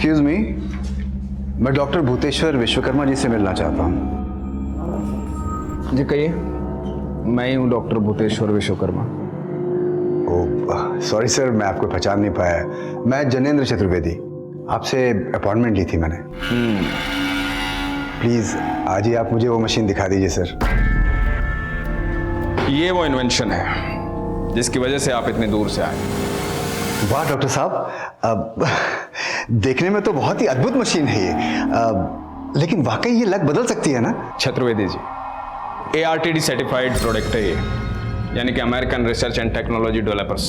Excuse me, मैं doctor Bhuteshwar Vishwakarma ji से मिलना चाहता हूँ। जी कहिए। मैं ही हूँ doctor Bhuteshwar Vishwakarma. Oh sorry sir, मैं आपको पहचान नहीं पाया। मैं जनेंद्र चतुर्वेदी, आपसे अपॉइंटमेंट ली थी मैंने। प्लीज आज ही आप मुझे वो मशीन दिखा दीजिए सर। ये वो इन्वेंशन है जिसकी वजह से आप इतनी दूर से आए। वाह डॉक्टर साहब, देखने में तो बहुत ही अद्भुत मशीन है ये, लेकिन वाकई ये लग बदल सकती है ना? Chaturvedi ji, ARTD certified product है ये, यानी कि American research and technology developers.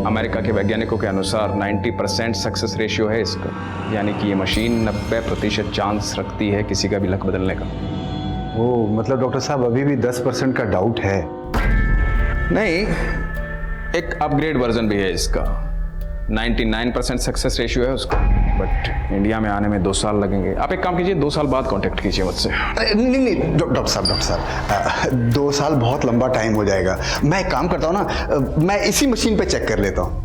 America के वैज्ञानिकों के अनुसार 90% सक्सेस रेशियो है इसका, यानी कि ये मशीन 90% चांस रखती है किसी का भी लक बदलने का। ओ मतलब डॉक्टर साहब अभी भी 10% का डाउट है? नहीं, एक अपग्रेड वर्जन भी है इसका। 99% सक्सेस रेशियो है उसका, बट इंडिया में आने में 2 साल लगेंगे। आप एक काम कीजिए, 2 साल बाद कांटेक्ट कीजिए मुझसे। नहीं डॉक्टर साहब 2 साल बहुत लंबा टाइम हो जाएगा। मैं एक काम करता हूँ ना, मैं इसी मशीन पे चेक कर लेता हूँ।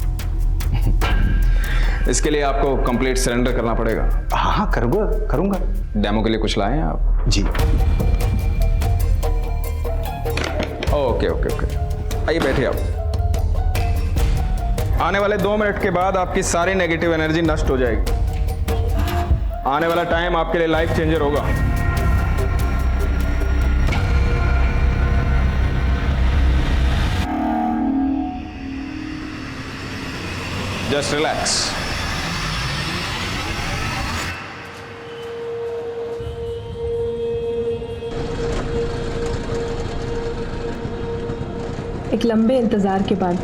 इसके लिए आपको कंप्लीट सरेंडर करना पड़ेगा। हाँ करूँगा। डेमो के लिए कुछ लाए हैं आप? जी। ओके आइए बैठिए आप। आने वाले 2 मिनट के बाद आपकी सारी नेगेटिव एनर्जी नष्ट हो जाएगी। आने वाला टाइम आपके लिए लाइफ चेंजर होगा। Just relax. एक लंबे इंतजार के बाद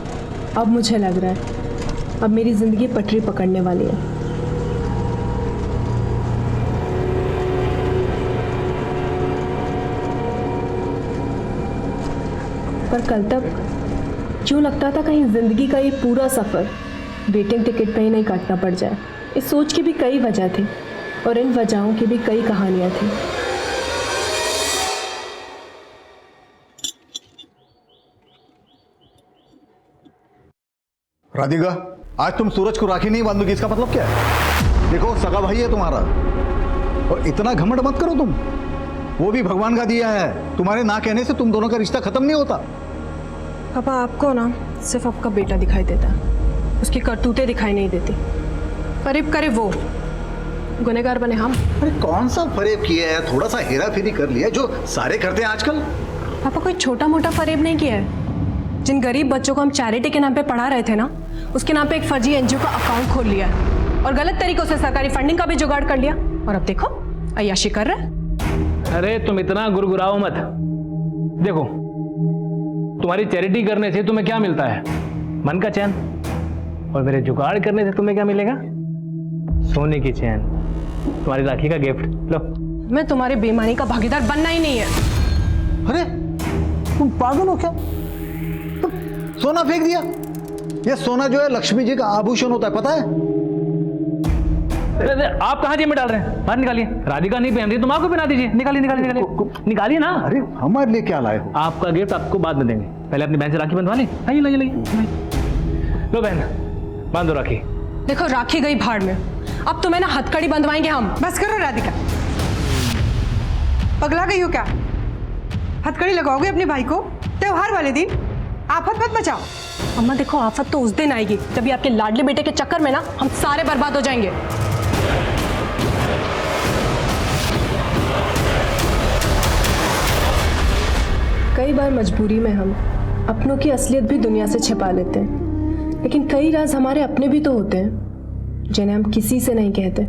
अब मुझे लग रहा है अब मेरी जिंदगी पटरी पकड़ने वाली है। पर कल तक क्यों लगता था कहीं जिंदगी का ये पूरा सफर वेटिंग टिकट पे ही नहीं काटना पड़ जाए। इस सोच की भी कई वजह थी और इन वजहों की भी कई कहानियां थी। राधिका, आज तुम सूरज को राखी नहीं बांधोगी, इसका मतलब क्या है? देखो सगा भाई है तुम्हारा, और इतना घमंड मत करो तुम। वो भी भगवान का दिया है, तुम्हारे ना कहने से तुम दोनों का रिश्ता खत्म नहीं होता। पापा आपको ना सिर्फ आपका बेटा दिखाई देता है, उसकी करतूतें दिखाई नहीं देती। फरेब करे वो, गुनहगार बने हम। अरे कौन सा फरेब किया है? थोड़ा सा हेरा फेरी कर लिया, जो सारे करते हैं आजकल। पापा कोई छोटा मोटा फरेब नहीं किया है। जिन गरीब बच्चों को हम चैरिटी के नाम पे पढ़ा रहे थे ना, उसके नाम पे एक फर्जी NGO का अकाउंट खोल लिया और गलत तरीकों से सरकारी फंडिंग का भी जुगाड़ कर लिया, और अब देखो अय्याशी कर रहा है। अरे तुम इतना गुरगुराओ मत। देखो, तुम्हारी चैरिटी करने से तुम्हें क्या मिलता है? मन का चैन। और मेरे जुगाड़ करने से तुम्हें क्या मिलेगा? सोने की चैन, तुम्हारी राखी का गिफ्ट। लो। मैं तुम्हारी बेईमानी का भागीदार बनना ही नहीं है। अरे तुम पागल हो क्या? तुम सोना फेंक दिया। ये सोना जो है लक्ष्मी जी का आभूषण होता है, पता है? अरे आप कहाँ जेब में डाल रहे हैं? बाहर निकालिए। राधिका नहीं पहन रही, तुम आपको पहना दीजिए। निकालिए ना। अरे हमारे लिए क्या लाए हो? आपका गिफ्ट आपको बाद में देंगे, पहले अपनी बहन से राखी बंधवा लें। आइए लाइए। लो बहन, बांधो राखी। देखो राखी गई भाड़ में, अब तुम्हें ना हथकड़ी बंधवाएंगे हम। बस करो राधिका, पगला गई हो क्या? हथकड़ी लगाओगे अपने भाई को त्योहार वाले दिन? आफत मत मचाओ। अम्मा देखो, आफत तो उस दिन आएगी जब आपके लाडले बेटे के चक्कर में ना हम सारे बर्बाद हो जाएंगे। कई बार मजबूरी में हम अपनों की असलियत भी दुनिया से छिपा लेते हैं, लेकिन कई राज हमारे अपने भी तो होते हैं जिन्हें हम किसी से नहीं कहते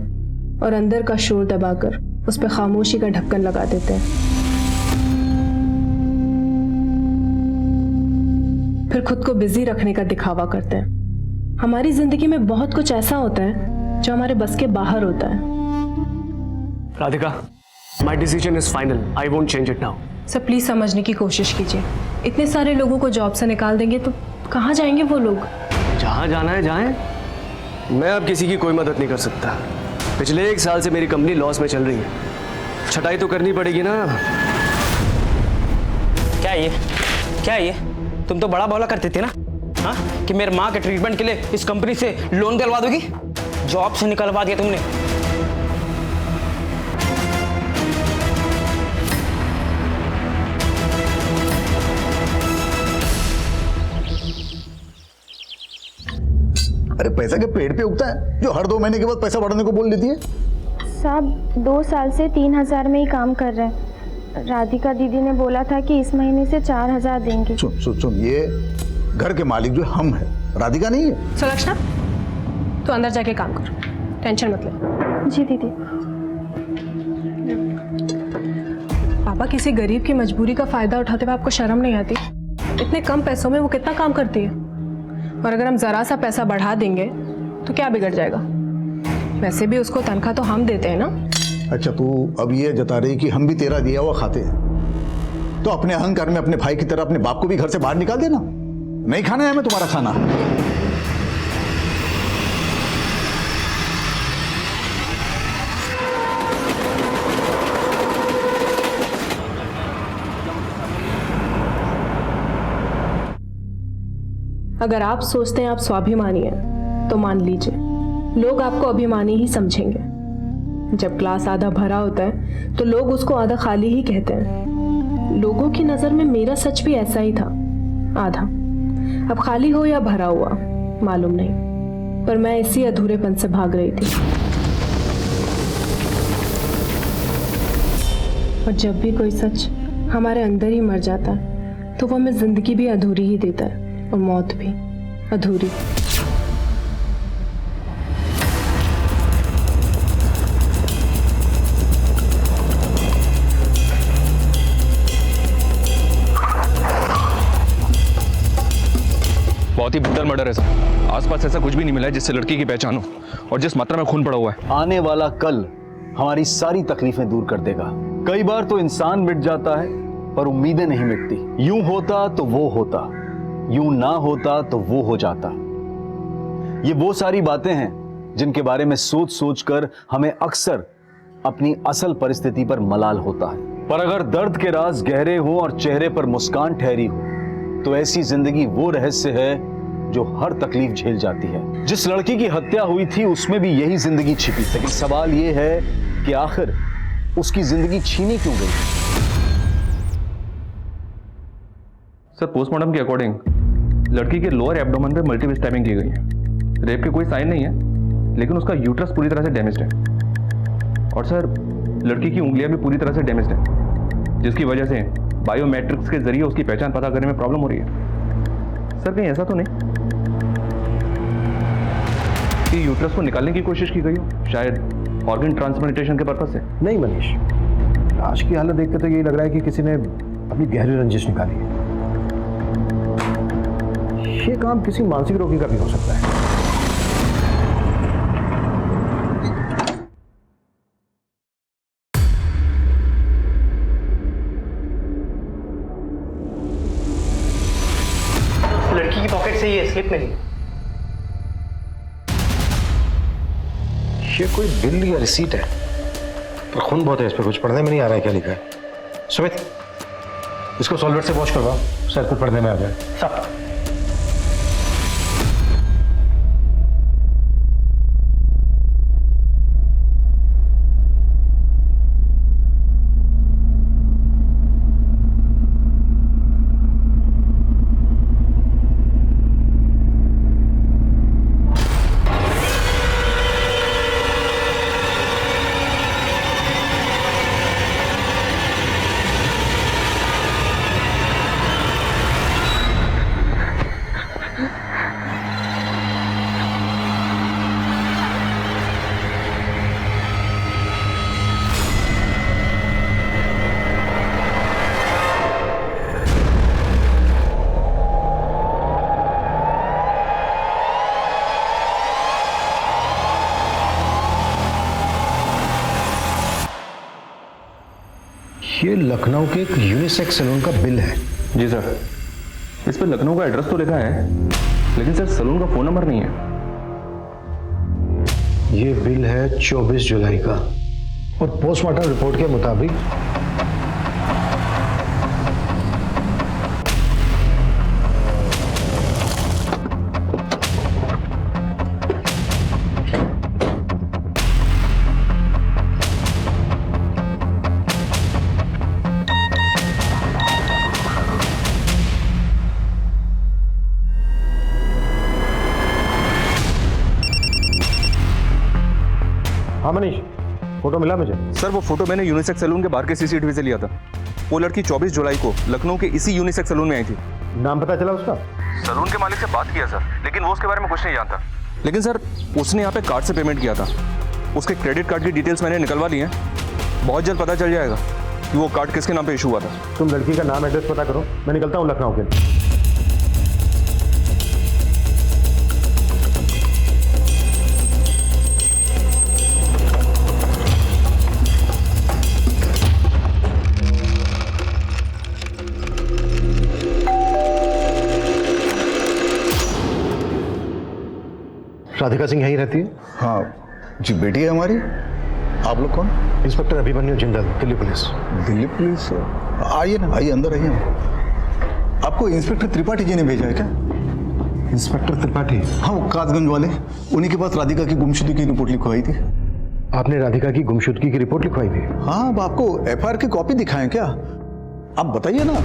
और अंदर का शोर दबाकर उस पर खामोशी का ढक्कन लगा देते हैं। फिर खुद को बिजी रखने का दिखावा करते हैं। हमारी जिंदगी में बहुत कुछ ऐसा होता है जो हमारे बस के बाहर होता है। Radhika, my decision is final. I won't change it now. Sir please समझने की कोशिश कीजिए। इतने सारे लोगों को जॉब से निकाल देंगे तो कहाँ जाएंगे वो लोग? जहाँ जाना है जाएं। मैं अब किसी की कोई मदद नहीं कर सकता। पिछले 1 साल से मेरी कंपनी लॉस में चल रही है, छटाई तो करनी पड़ेगी ना। क्या ये तुम तो बड़ा बोला करती थी ना, हाँ, कि मेरे माँ के ट्रीटमेंट के लिए इस कंपनी से लोन दिलवा दोगी। जॉब से निकलवा दिया तुमने। अरे पैसा के पेड़ पे उगता है जो हर 2 महीने के बाद पैसा बढ़ाने को बोल देती है? साहब 2 साल से 3,000 में ही काम कर रहे हैं। राधिका दीदी ने बोला था कि इस महीने से 4,000 देंगे। सुन सुन सुन, ये घर के मालिक जो हम हैं, राधिका नहीं है। सुलक्षणा, तू अंदर जाके काम कर, टेंशन मत ले। जी दीदी। पापा, किसी गरीब की मजबूरी का फायदा उठाते हुए आपको शर्म नहीं आती? इतने कम पैसों में वो कितना काम करती है, और अगर हम जरा सा पैसा बढ़ा देंगे तो क्या बिगड़ जाएगा? वैसे भी उसको तनख्वाह तो हम देते हैं ना। अच्छा, तू अब ये जता रही कि हम भी तेरा दिया हुआ खाते हैं, तो अपने अहंकार में अपने भाई की तरह अपने बाप को भी घर से बाहर निकाल देना। नहीं खाना है हमें तुम्हारा खाना। अगर आप सोचते हैं आप स्वाभिमानी हैं तो मान लीजिए, लोग आपको अभिमानी ही समझेंगे। जब ग्लास आधा भरा होता है तो लोग उसको आधा खाली ही कहते हैं। लोगों की नजर में मेरा सच भी ऐसा ही था, आधा। अब खाली हो या भरा हुआ मालूम नहीं, पर मैं इसी अधूरेपन से भाग रही थी। और जब भी कोई सच हमारे अंदर ही मर जाता है तो वो हमें जिंदगी भी अधूरी ही देता है, और मौत भी अधूरी। बहुत ही भद्दा मर्डर है सर। आसपास ऐसा कुछ भी नहीं मिला है जिससे लड़की की पहचान हो, और जिस मात्रा में खून पड़ा हुआ है। आने वाला कल हमारी सारी तकलीफें दूर कर देगा। कई बार तो इंसान मिट जाता है पर उम्मीदें नहीं मिटती। यूं होता तो वो होता, यूं ना होता तो वो हो जाता। ये वो सारी बातें हैं जिनके बारे में सोच सोच कर हमें अक्सर अपनी असल परिस्थिति पर मलाल होता है। पर अगर दर्द के राज गहरे हो और चेहरे पर मुस्कान ठहरी हो तो ऐसी जिंदगी वो रहस्य है जो हर तकलीफ झेल जाती है। जिस लड़की की हत्या हुई थी उसमें भी यही जिंदगी छिपी। लेकिन सवाल ये है कि आखिर उसकी जिंदगी छीनी क्यों गई? सर, पोस्टमार्टम के अकॉर्डिंग लड़की के लोअर एब्डोमेन पे मल्टीपल स्टैबिंग की गई है। रेप के कोई साइन नहीं है, लेकिन उसका यूट्रस पूरी तरह से डैमेज्ड है। और सर, लड़की की उंगलियां भी पूरी तरह से डैमेज्ड है, जिसकी वजह से बायोमेट्रिक्स के जरिए उसकी पहचान पता करने में प्रॉब्लम हो रही है। सर, कहीं ऐसा तो नहीं कि यूट्रस को निकालने की कोशिश की गई हो, शायद ऑर्गन ट्रांसप्लांटेशन के पर्पज से? नहीं मनीष, लाश की हालत देख के तो यही लग रहा है कि किसी ने अपनी गहरी रंजिश निकाली है। ये काम किसी मानसिक रोगी का भी हो सकता है। लड़की की पॉकेट से ये स्लिप मिली। ये कोई बिल या रिसीट है, पर खून बहुत है इस पर, कुछ पढ़ने में नहीं आ रहा है क्या लिखा है। सुमित, इसको सॉल्वेट से वॉश करवाओ, शायद कुछ पढ़ने में आ जाए। सब ये लखनऊ के एक यूनिसेक्स सैलून का बिल है। जी सर, इस पर लखनऊ का एड्रेस तो लिखा है, लेकिन सर सैलून का फोन नंबर नहीं है। ये बिल है 24 जुलाई का, और पोस्टमार्टम रिपोर्ट के मुताबिक हाँ मनीष, फोटो मिला मुझे। सर वो फोटो मैंने यूनिसेक्स सैलून के बाहर के सीसीटीवी से लिया था। वो लड़की 24 जुलाई को लखनऊ के इसी यूनिसेक्स सैलून में आई थी। नाम पता चला उसका? सैलून के मालिक से बात किया सर, लेकिन वो उसके बारे में कुछ नहीं जानता। लेकिन सर उसने यहाँ पे कार्ड से पेमेंट किया था। उसके क्रेडिट कार्ड की डिटेल्स मैंने निकलवा ली हैं। बहुत जल्द पता चल जाएगा कि वो कार्ड किसके नाम पे इशू हुआ था। तुम लड़की का नाम एड्रेस पता करो, मैं निकलता हूँ लखनऊ के लिए। राधिका सिंह यहीं रहती है? हाँ जी, बेटी है हमारी। आप लोग कौन? Inspector Abhimanyu Jindal, Delhi police. Delhi police? आइए ना, आइए अंदर आइए। आपको इंस्पेक्टर त्रिपाठी जी ने भेजा है क्या? इंस्पेक्टर त्रिपाठी? हाँ, वो कासगंज वाले, उन्हीं के पास राधिका की गुमशुदगी की रिपोर्ट लिखवाई थी। आपने राधिका की गुमशुदगी की रिपोर्ट लिखवाई थी? हाँ, अब आपको एफआईआर की कॉपी दिखाएं क्या? आप बताइए ना,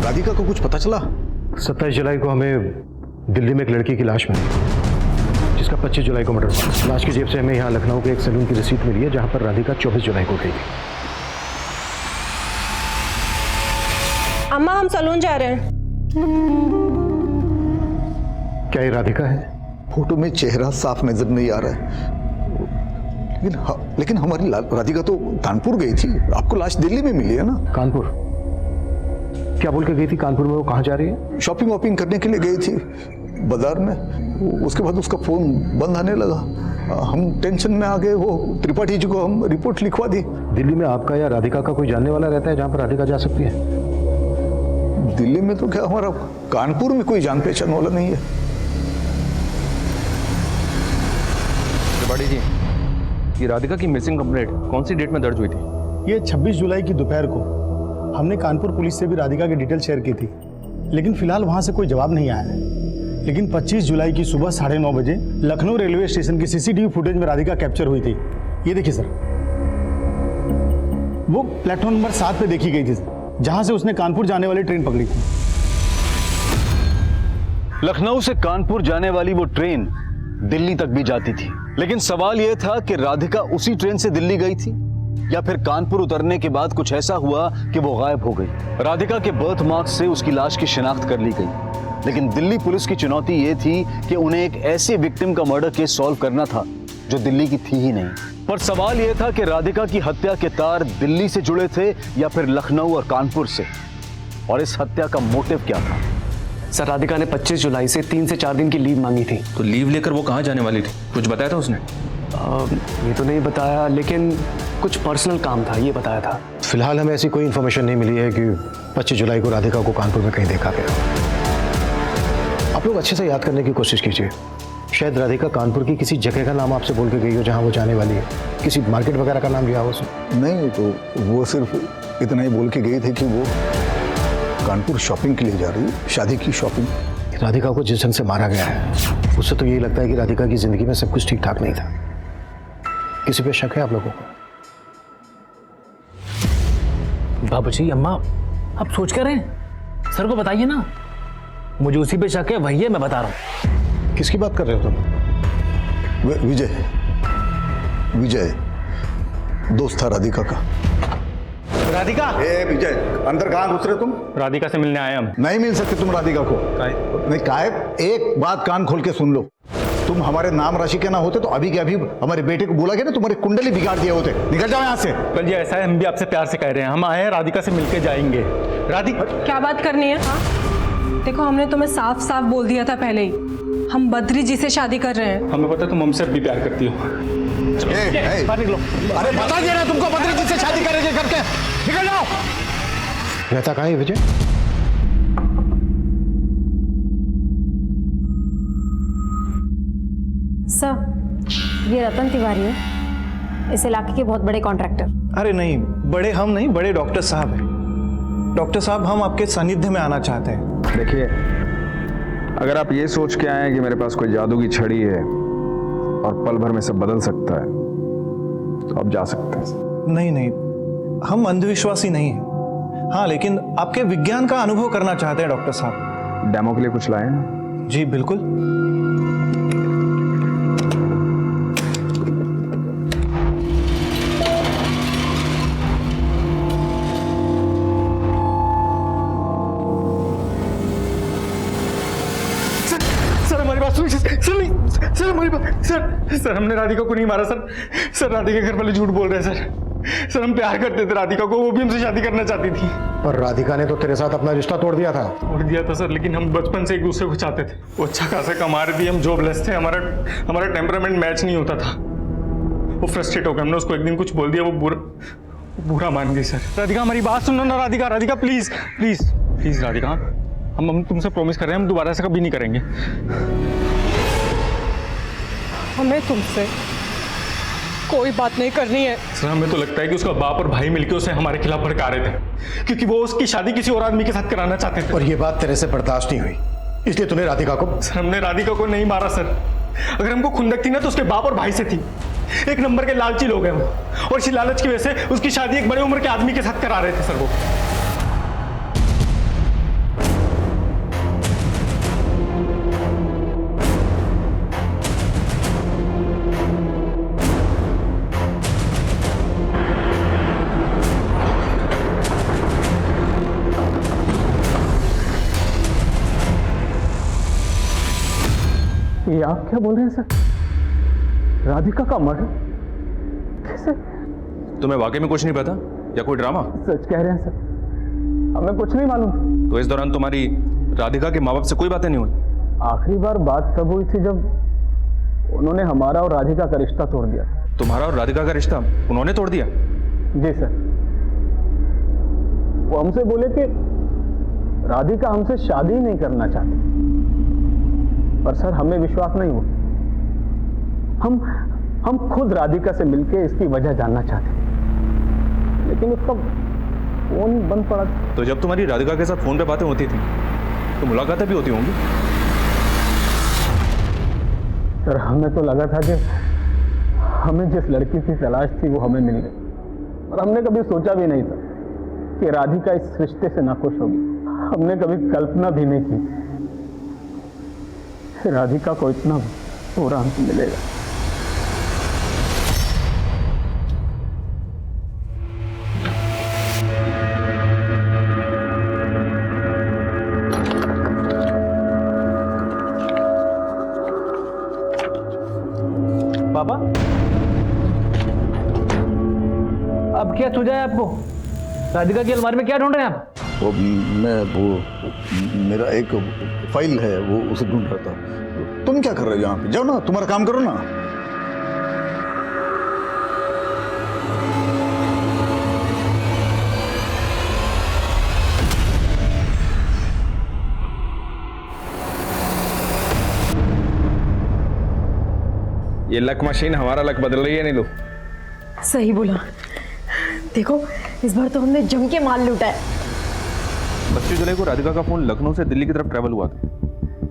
राधिका को कुछ पता चला? 27 जुलाई को हमें दिल्ली में एक लड़की की लाश मिली, जिसका 25 जुलाई को मर्डर हुआ। लाश की जेब से हमें यहाँ लखनऊ के एक सैलून की रिसीट मिली है, जहाँ पर राधिका 24 जुलाई को गई थी। अम्मा, हम सैलून जा रहे हैं। क्या ये राधिका है? फोटो में चेहरा साफ नजर नहीं आ रहा है, लेकिन हमारी राधिका तो कानपुर गई थी। आपको लाश दिल्ली में मिली है ना? कानपुर? क्या बोल के गई थी कानपुर में? वो कहाँ जा रही है? शॉपिंग वॉपिंग करने के लिए गई थी बाजार में। उसके बाद उसका फोन बंद आने लगा। हम टेंशन में आ गए। वो त्रिपाठी जी को हम रिपोर्ट लिखवा दी। दिल्ली में आपका या राधिका का कोई जानने वाला रहता है जहाँ पर राधिका जा सकती है? दिल्ली में तो क्या, हमारा कानपुर में कोई जान पहचान वाला नहीं है। त्रिपाठी जी, ये राधिका की मिसिंग कंप्लेंट कौन सी डेट में दर्ज हुई थी? ये 26 जुलाई की दोपहर को हमने कानपुर पुलिस से भी राधिका की डिटेल शेयर की थी, लेकिन फिलहाल वहां से कोई जवाब नहीं आया है। लेकिन 25 जुलाई की सुबह 9:30 बजे लखनऊ रेलवे स्टेशन की सीसीटीवी फुटेज में राधिका कैप्चर हुई थी। ये देखिए सर, वो प्लेटफॉर्म नंबर 7 पे देखी गई थी, जहां से उसने कानपुर जाने वाली ट्रेन पकड़ी थी। लखनऊ से कानपुर जाने वाली वो ट्रेन दिल्ली तक भी जाती थी, लेकिन सवाल यह था कि राधिका उसी ट्रेन से दिल्ली गई थी या फिर कानपुर उतरने के बाद कुछ ऐसा हुआ कि वो गायब हो गई। राधिका के बर्थ मार्क्स से उसकी लाश की शिनाख्त कर ली गई, लेकिन दिल्ली पुलिस की चुनौती यह थी कि उन्हें एक ऐसे विक्टिम का मर्डर केस सॉल्व करना था जो दिल्ली की थी ही नहीं। पर सवाल यह था कि राधिका की हत्या के तार दिल्ली से जुड़े थे या फिर लखनऊ और कानपुर से, और इस हत्या का मोटिव क्या था? सर, राधिका ने 25 जुलाई से 3 से 4 दिन की लीव मांगी थी। तो लीव लेकर वो कहाँ जाने वाली थी? कुछ बताया था उसने? ये तो नहीं बताया, लेकिन कुछ पर्सनल काम था, ये बताया था। फिलहाल हमें ऐसी कोई इन्फॉर्मेशन नहीं मिली है कि 25 जुलाई को राधिका को कानपुर में कहीं देखा गया। आप लोग अच्छे से याद करने की कोशिश कीजिए। शायद राधिका कानपुर की किसी जगह का नाम आपसे बोल के गई हो जहाँ वो जाने वाली है। किसी मार्केट वगैरह का नाम लिया हो उसने? नहीं, तो वो सिर्फ इतना ही बोल के गई थी कि वो कानपुर शॉपिंग के लिए जा रही है, शादी की शॉपिंग। राधिका को जिस ढंग से मारा गया है, उससे तो यही लगता है कि राधिका की जिंदगी में सब कुछ ठीक ठाक नहीं था। किसी पे शक है आप लोगों को? बाबूजी, अम्मा, आप सोच कर रहे हैं? सर को बताइए ना। मुझे उसी पे शक है, वही है, मैं बता रहा हूँ। किसकी बात कर रहे हो तुम? विजय, विजय दोस्त था राधिका का। राधिका? विजय, अंदर कहाँ घुस रहे तुम? राधिका से मिलने आए हम। नहीं मिल सकते तुम राधिका को। नहीं, कायब एक बात कान खोल के सुन लो। तुम हमारे नाम राशि के ना होते तो अभी के अभी हमारे बेटे को बोला गया ना, तुम्हारे कुंडली बिगाड़ दिए होते। निकल जाओ यहाँ से। कल जी ऐसा है, हम भी आपसे प्यार से कह रहे हैं, हम आए हैं राधिका से मिलके जाएंगे। राधिका? क्या बात करनी है? देखो, हमने तुम्हें साफ साफ बोल दिया था पहले ही, हम बद्री जी से शादी कर रहे हैं। हमें पता तुम हमसे भी प्यार करती हो। निकलो। अरे बता दे रहा तुमको बद्री जी से शादी करेंगे करके। निकल जाओ। रहता कहाँ है विजय? सर, ये रतन तिवारी है, इस इलाके के बहुत बड़े कॉन्ट्रैक्टर। अरे नहीं, बड़े हम नहीं, बड़े डॉक्टर साहब हैं। डॉक्टर साहब, हम आपके सानिध्य में आना चाहते हैं। देखिए, अगर आप ये सोच के आए हैं कि मेरे पास कोई जादू की छड़ी है और पल भर में सब बदल सकता है, तो आप जा सकते हैं। नहीं नहीं, हम अंधविश्वासी नहीं हैं। हाँ, लेकिन आपके विज्ञान का अनुभव करना चाहते हैं डॉक्टर साहब। डेमो के लिए कुछ लाए हैं? जी बिल्कुल। सर हमने राधिका को नहीं मारा सर। सर राधिका घर वाले झूठ बोल रहे हैं सर। सर हम प्यार करते थे राधिका को, वो भी हमसे शादी करना चाहती थी। पर राधिका ने तो तेरे साथ अपना रिश्ता तोड़ दिया था। तोड़ दिया था सर, लेकिन हम बचपन से एक दूसरे को चाहते थे। वो अच्छा खासा कमा रही थी, हम जॉबलेस थे, हमारा टेम्परामेंट मैच नहीं होता था। वो फ्रस्ट्रेट हो गया, हमने उसको एक दिन कुछ बोल दिया, वो बुरा मान गई सर। राधिका हमारी बात सुनो ना Radhika, Radhika please please please Radhika, हम तुमसे प्रॉमिस कर रहे हैं हम दोबारा ऐसा कभी नहीं करेंगे। हमें तुमसे कोई बात नहीं करनी है। सर हमें तो लगता है कि उसका बाप और भाई मिलकर उसे हमारे खिलाफ भड़का रहे थे, क्योंकि वो उसकी शादी किसी और आदमी के साथ कराना चाहते थे। और ये बात तेरे से बर्दाश्त नहीं हुई, इसलिए तूने राधिका को। सर हमने राधिका को नहीं मारा सर। अगर हमको खुंदक थी ना तो उसके बाप और भाई से थी। एक नंबर के लालची लोग हैं वो, और इसी लालच की वजह से उसकी शादी एक बड़े उम्र के आदमी के साथ करा रहे थे सर वो। ये आप क्या बोल रहे हैं सर? राधिका का मर्डर कैसे? तुम्हें वाकई में कुछ नहीं पता या कोई ड्रामा? सच कह रहे हैं सर, हमें कुछ नहीं मालूम। तो इस दौरान तुम्हारी राधिका के माँ बाप से कोई बातें नहीं हुई? आखिरी बार बात तब हुई थी जब उन्होंने हमारा और राधिका का रिश्ता तोड़ दिया। तुम्हारा और राधिका का रिश्ता उन्होंने तोड़ दिया? जी सर, वो हमसे बोले कि राधिका हमसे शादी नहीं करना चाहती, पर सर हमें विश्वास नहीं हुआ। हम खुद राधिका से मिलके इसकी वजह जानना चाहते थे, लेकिन उसका फोन बंद पड़ा। तो जब तुम्हारी राधिका के साथ फोन पे बातें होती थी तो मुलाकातें भी होती होंगी? सर हमें तो लगा था कि हमें जिस लड़की की तलाश थी वो हमें मिल गई, और हमने कभी सोचा भी नहीं था कि राधिका इस रिश्ते से नाखुश होगी। हमने कभी कल्पना भी नहीं की राधिका को इतना बुरा अंत मिलेगा। पापा, अब क्या सूझा है आपको? राधिका की अलमारी में क्या ढूंढ रहे हैं आप? वो मेरा एक फाइल है, वो उसे ढूंढ रहा था। तुम क्या कर रहे हो यहाँ पे? जाओ ना, तुम्हारा काम करो ना। ये लक मशीन हमारा लक बदल रही है नीलू। सही बोला। देखो इस बार तो हमने जम के माल लूटा है। 25 जुलाई को राधिका का फोन लखनऊ से दिल्ली की तरफ ट्रैवल हुआ था,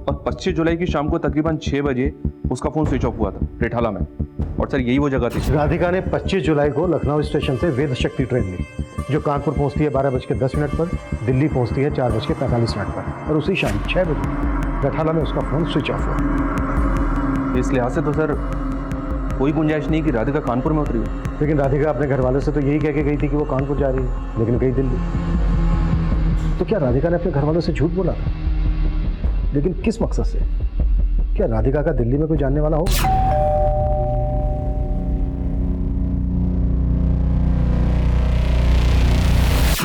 और 25 जुलाई की शाम को तकरीबन 6 बजे उसका फोन स्विच ऑफ हुआ था रेठाला में। और सर यही वो जगह थी। राधिका ने 25 जुलाई को लखनऊ स्टेशन से वेद शक्ति ट्रेन ली, जो कानपुर पहुंचती है 12:10 पर, दिल्ली पहुंचती है 4:45 पर, और उसी शाम 6 बजे रेठाला में उसका फोन स्विच ऑफ हुआ। इस लिहाज से तो सर कोई गुंजाइश नहीं कि राधिका कानपुर में उतरी हो। लेकिन राधिका अपने घर वालों से तो यही कह के गई थी कि वो कानपुर जा रही है, लेकिन गई दिल्ली। तो क्या राधिका ने अपने घर वालों से झूठ बोला था? लेकिन किस मकसद से? क्या राधिका का दिल्ली में कोई जानने वाला हो?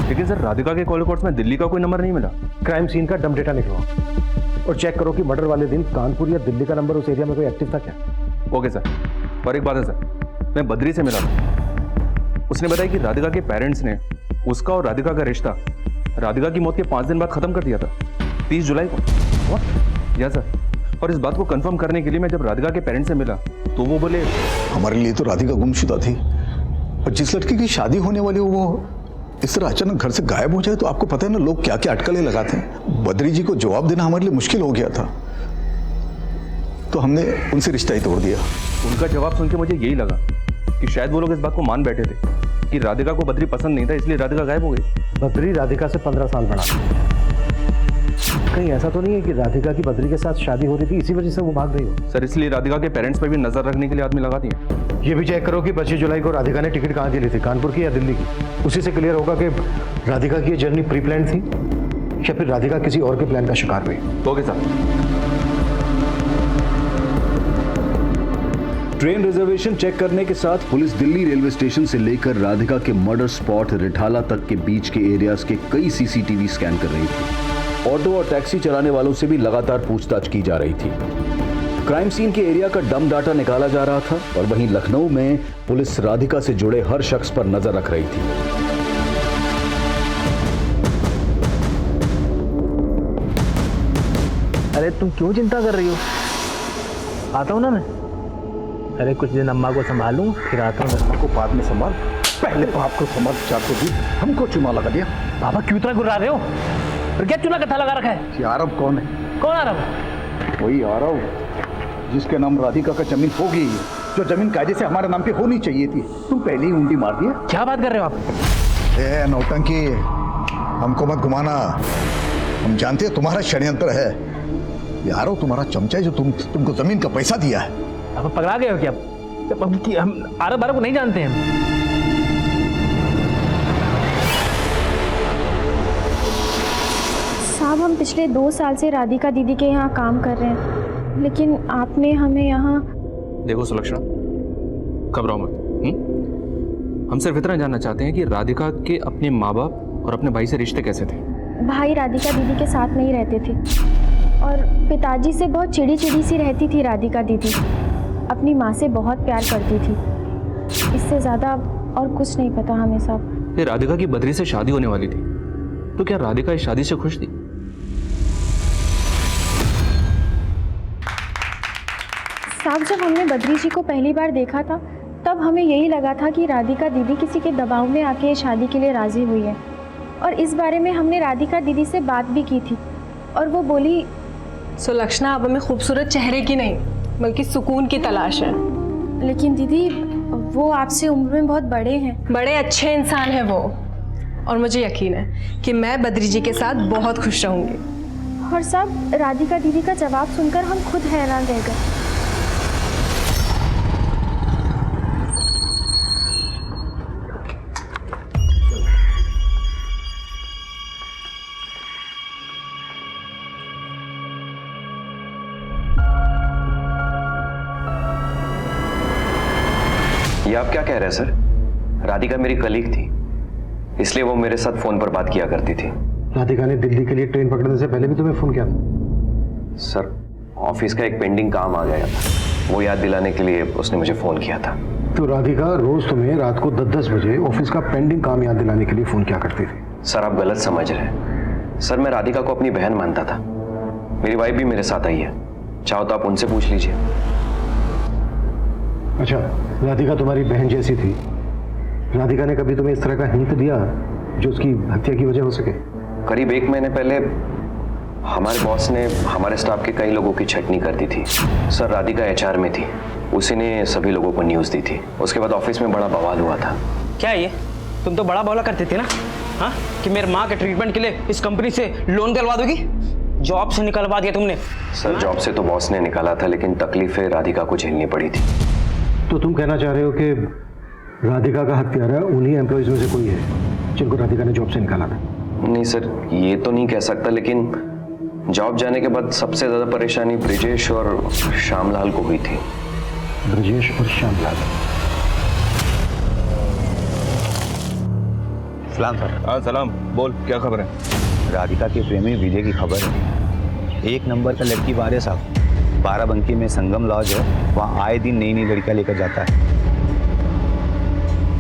लेकिन सर राधिका के कॉल रिकॉर्ड्स में दिल्ली का कोई नंबर नहीं मिला। क्राइम सीन का डम डेटा निकलवाओ और चेक करो कि मर्डर वाले दिन कानपुर या दिल्ली का नंबर उस एरिया में कोई एक्टिव था क्या। Okay sir. और एक बात है सर, मैं बद्री से मिला था, उसने बताया कि राधिका के पेरेंट्स ने उसका और राधिका का रिश्ता राधिका की मौत के 5 दिन बाद खत्म कर दिया था, 30 जुलाई को। या सर, और इस बात को कंफर्म करने के लिए मैं जब राधिका के पेरेंट्स से मिला तो वो बोले हमारे लिए तो राधिका गुमशुदा थी, और जिस लड़की की शादी होने वाली हो वो इस तरह अचानक घर से गायब हो जाए तो आपको पता है ना लोग क्या क्या अटकलें लगाते हैं। बद्री जी को जवाब देना हमारे लिए मुश्किल हो गया था, तो हमने उनसे रिश्ता ही तोड़ दिया। उनका जवाब सुन के मुझे यही लगा कि शायद वो लोग इस बात को मान बैठे थे कि राधिका को बद्री पसंद नहीं था, इसलिए राधिका गायब हो गई। बद्री राधिका से 15 साल बड़ा। कहीं ऐसा तो नहीं है कि राधिका की बद्री के साथ शादी हो रही थी, इसी वजह से वो भाग गई हो? सर इसलिए राधिका के पेरेंट्स पर भी नजर रखने के लिए आदमी लगा दिए। ये भी चेक करो कि 25 जुलाई को राधिका ने टिकट कहाँ की ली थी, कानपुर की या दिल्ली की। उसी से क्लियर होगा कि राधिका की ये जर्नी प्री प्लान थी या फिर राधिका किसी और के प्लान का शिकार हुई। Okay sir. Train reservation check करने के साथ पुलिस दिल्ली रेलवे स्टेशन से लेकर राधिका के मर्डर स्पॉट रिठाला तक के बीच के एरियाज के कई सीसीटीवी स्कैन कर रही थी। ऑटो और टैक्सी चलाने वालों से भी लगातार पूछताछ की जा रही थी। क्राइम सीन के एरिया का डम डाटा निकाला जा रहा था और वहीं लखनऊ में पुलिस राधिका से जुड़े हर शख्स पर नजर रख रही थी। अरे तुम क्यों चिंता कर रही हो? आता हूँ ना मैं। अरे कुछ दिन अम्मा को संभालूं, फिर आता हूँ। अम्मा को बाद में संभाल, पहले बाप को संभाल। 400 दी, हमको चुना लगा दिया। पापा क्यों इतना गुर्रा रहे हो? फिर क्या चूना कथा लगा रखा है? आरव कौन है? कौन आरव? वही आरव जिसके नाम राधिका का जमीन होगी, जो जमीन कायदे से हमारे नाम पे होनी चाहिए थी। तुम पहले ही उंडी मार दिया। क्या बात कर रहे हो आप? ए नौटंकी, हमको मत घुमाना। हम जानते हैं तुम्हारा षड्यंत्र है। यारो तुम्हारा चमचा है जो तुमको जमीन का पैसा दिया है। आप पकड़ा गए हो क्या? हम आरव बारव को नहीं जानते हैं। साहब हम पिछले 2 साल से राधिका दीदी के यहाँ काम कर रहे हैं, लेकिन आपने हमें यहाँ। देखो सुलक्षणा, घबराओ मत। हम सिर्फ इतना जानना चाहते हैं कि राधिका के अपने माँ बाप और अपने भाई से रिश्ते कैसे थे। भाई राधिका दीदी के साथ नहीं रहते थे और पिताजी से बहुत चिड़ी चिड़ी सी रहती थी राधिका दीदी। अपनी माँ से बहुत प्यार करती थी, इससे ज़्यादा और कुछ नहीं पता हमें साहब। ये राधिका की बद्री से शादी होने वाली थी, तो क्या राधिका इस शादी से खुश थी? साहब जब हमने बद्री जी को पहली बार देखा था तब हमें यही लगा था कि राधिका दीदी किसी के दबाव में आके शादी के लिए राज़ी हुई है, और इस बारे में हमने राधिका दीदी से बात भी की थी और वो बोली, सुलक्षणा अब हमें खूबसूरत चेहरे की नहीं बल्कि सुकून की तलाश है। लेकिन दीदी वो आपसे उम्र में बहुत बड़े हैं। बड़े अच्छे इंसान हैं वो, और मुझे यकीन है कि मैं बद्री जी के साथ बहुत खुश रहूँगी। और साहब राधिका दीदी का जवाब सुनकर हम खुद हैरान रह गए। ये आप क्या कह रहे हैं सर? राधिका मेरी कलीग थी, इसलिए वो मेरे साथ फोन पर बात किया करती थी। राधिका ने दिल्ली के लिए ट्रेन पकड़ने से पहले भी तुम्हें फोन किया था? सर ऑफिस का एक पेंडिंग काम आ गया था, वो याद दिलाने के लिए उसने मुझे फोन किया था। तो राधिका रोज तुम्हें रात को 10-10 बजे ऑफिस का पेंडिंग काम याद दिलाने के लिए फोन किया करती थी? सर आप गलत समझ रहे हैं। सर मैं राधिका को अपनी बहन मानता था। मेरी वाइफ भी मेरे साथ आई है, चाहो तो आप उनसे पूछ लीजिए। अच्छा, राधिका तुम्हारी बहन जैसी थी। राधिका ने कभी तुम्हें इस तरह का हिंट दिया जो उसकी हत्या की वजह हो सके? करीब 1 महीने पहले हमारे बॉस ने हमारे स्टाफ के कई लोगों की छटनी कर दी थी। सर राधिका HR में थी, उसी ने सभी लोगों को न्यूज़ दी थी। उसके बाद ऑफिस में बड़ा बवाल हुआ था। क्या ये तुम तो बड़ा बौला करते थे ना, हाँ, कि मेरे माँ के ट्रीटमेंट के लिए इस कंपनी से लोन दिलवा दोगी? जॉब से निकलवा दिया तुमने। सर जॉब से तो बॉस ने निकाला था, लेकिन तकलीफें राधिका को झेलनी पड़ी थी। तो तुम कहना चाह रहे हो कि राधिका का हत्यारा उन्हीं एम्प्लॉइज में से कोई है जिनको राधिका ने जॉब से निकाला था? नहीं सर, ये तो नहीं कह सकता, लेकिन जॉब जाने के बाद सबसे ज्यादा परेशानी ब्रिजेश और श्यामलाल को हुई थी। ब्रिजेश और श्यामलाल? सलाम सर। हाँ सलाम, बोल क्या खबर है? राधिका के प्रेमी विजय की खबर है। 1 नंबर का लड़की बार है साहब। 12 बंकी में संगम लॉज है, वहाँ आए दिन नई नई लड़कियाँ लेकर जाता है।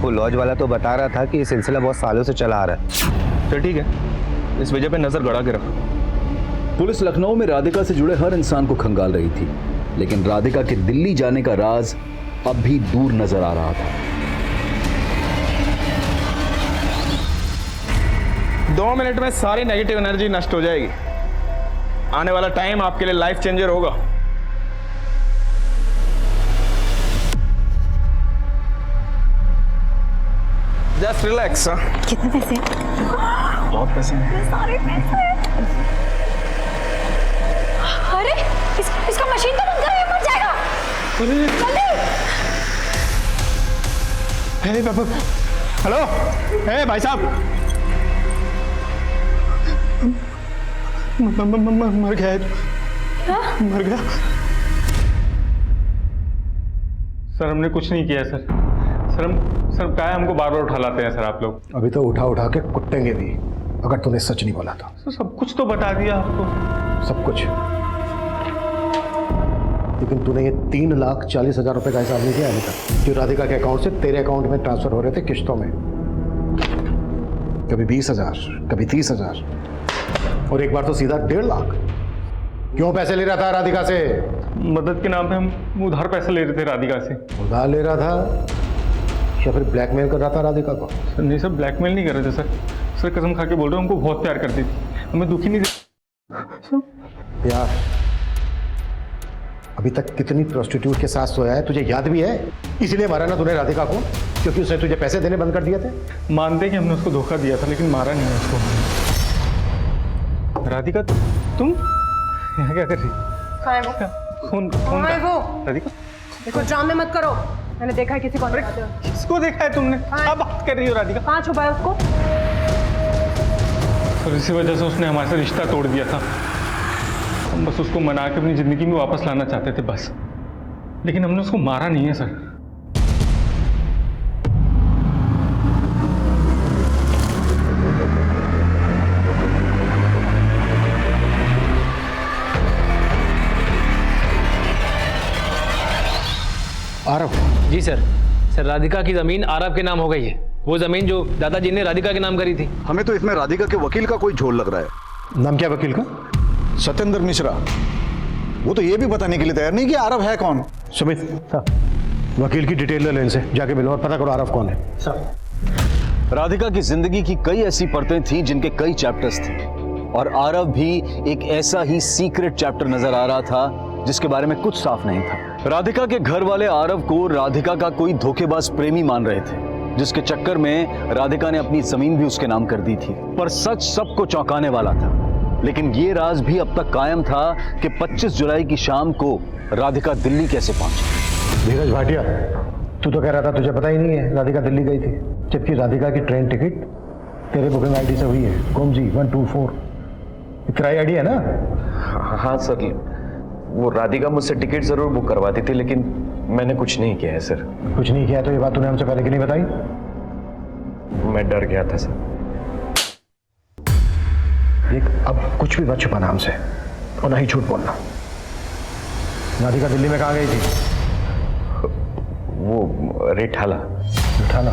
वो लॉज वाला तो बता रहा था कि ये सिलसिला बहुत सालों से चला आ रहा है। चल ठीक है, इस वजह पे नजर गड़ा के रख। पुलिस लखनऊ में राधिका से जुड़े हर इंसान को खंगाल रही थी, लेकिन राधिका के दिल्ली जाने का राज अब भी दूर नजर आ रहा था। 2 मिनट में सारी नेगेटिव एनर्जी नष्ट हो जाएगी। आने वाला टाइम आपके लिए लाइफ चेंजर होगा। Just relax. कितने पैसे? बहुत पैसे हैं। सारे पैसे। अरे इसका मशीन तो बंद करो, ये मर जाएगा। जल्दी। हेलो, हे भाई साहब, मर गया है। मर गया। सर हमने कुछ नहीं किया सर। सर क्या है, हमको बार बार उठा लाते हैं सर आप लोग। अभी तो उठा उठा के कुटेंगे भी अगर तूने सच नहीं बोला था। सर सब कुछ तो बता दिया आपको। सब कुछ, लेकिन तूने ये 3,40,000 रुपए का हिसाब नहीं किया अभी तक, जो राधिका के अकाउंट से तेरे अकाउंट में ट्रांसफर हो रहे थे किश्तों में। कभी 20,000, कभी 30,000 और एक बार तो सीधा 1.5 लाख। क्यों पैसे ले रहा था राधिका से? मदद के नाम पे हम उधार पैसे ले रहे थे राधिका से। उधार ले रहा था या फिर ब्लैकमेल कर रहा था राधिका को? सर नहीं सर, ब्लैकमेल नहीं कर रहे थे सर। सर कसम खा के बोल रहे हो, हमको बहुत प्यार करती थी, हमें दुखी नहीं सर। प्यार? अभी तक कितनी प्रोस्टिट्यूट के साथ सोया है तुझे याद भी है? इसलिए मारा ना तूने राधिका को क्योंकि उसने तुझे पैसे देने बंद कर दिए थे? मानते कि हमने उसको धोखा दिया था, लेकिन मारा नहीं है उसको। राधिका तुम यहाँ क्या कर रही? कौन राधिका? देखो ड्रामे मत करो, मैंने देखा है किसी को। किसको देखा है तुमने? क्या बात कर रही हो राधिका? कहाँ छुपा है उसको? और इसी वजह से उसने हमारे से रिश्ता तोड़ दिया था। हम बस उसको मना के अपनी जिंदगी में वापस लाना चाहते थे बस, लेकिन हमने उसको मारा नहीं है सर। आरव? जी सर। सर राधिका की जमीन आरव के नाम हो गई है, वो जमीन जो दादाजी ने राधिका के नाम करी थी। हमें तो इसमें राधिका के वकील का कोई झोल लग रहा है। नाम क्या वकील का? सत्येंद्र मिश्रा। वो तो ये भी बताने के लिए तैयार नहीं कि आरव है कौन। सुमित वकील की डिटेल ले लो इनसे, जाके मिलो और पता करो आरव कौन है। राधिका की जिंदगी की कई ऐसी परतें थीं जिनके कई चैप्टर्स थे और आरव भी एक ऐसा ही सीक्रेट चैप्टर नजर आ रहा था जिसके बारे में कुछ साफ नहीं था। राधिका के घर वाले आरव को राधिका का कोई धोखेबाज प्रेमी मान रहे थे, जिसके चक्कर में राधिका ने अपनी जमीन भी उसके नाम कर दी थी। पर सच सबको चौंकाने वाला था, लेकिन ये राज भी अब तक कायम था कि 25 जुलाई की शाम को राधिका दिल्ली कैसे पहुंची। धीरज भाटिया, तू तो कह रहा था तुझे पता ही नहीं है राधिका दिल्ली गई थी, जबकि राधिका की ट्रेन टिकट तेरे बुकिंग आईडी से हुई है, कोमजी 124। किराया आईडी है ना? हाँ सर, वो राधिका मुझसे टिकट जरूर बुक करवाती थी, लेकिन मैंने कुछ नहीं किया है सर। कुछ नहीं किया तो ये बात तूने हमसे पहले क्यों नहीं बताई? मैं डर गया था सर। देख, अब कुछ भी मत छुपाना हमसे और ना ही झूठ बोलना। राधिका दिल्ली में कहाँ गई थी? वो रिठाला। रिठाला?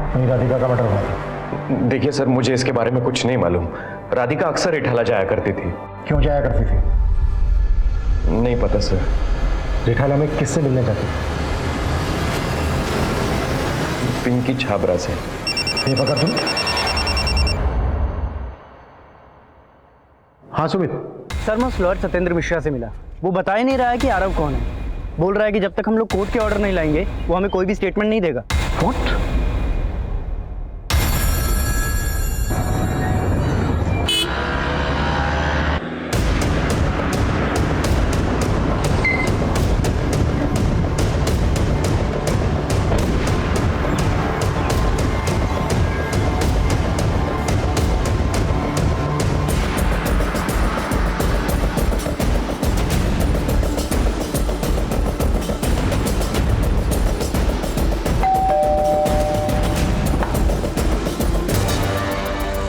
वहीं राधिका का मर्डर हुआ था। देखिए सर, मुझे इसके बारे में कुछ नहीं मालूम। राधिका अक्सर रिठाला जाया करती थी। क्यों जाया करती थी? नहीं पता सर। रिठाला में किससे मिलने जाती? पिंकी छाबरा से। ये पकड़ तुम। हाँ सुमित। सर मैं उस लॉयर सत्येंद्र मिश्रा से मिला, वो बता ही नहीं रहा है कि आरव कौन है। बोल रहा है कि जब तक हम लोग कोर्ट के ऑर्डर नहीं लाएंगे वो हमें कोई भी स्टेटमेंट नहीं देगा। व्हाट?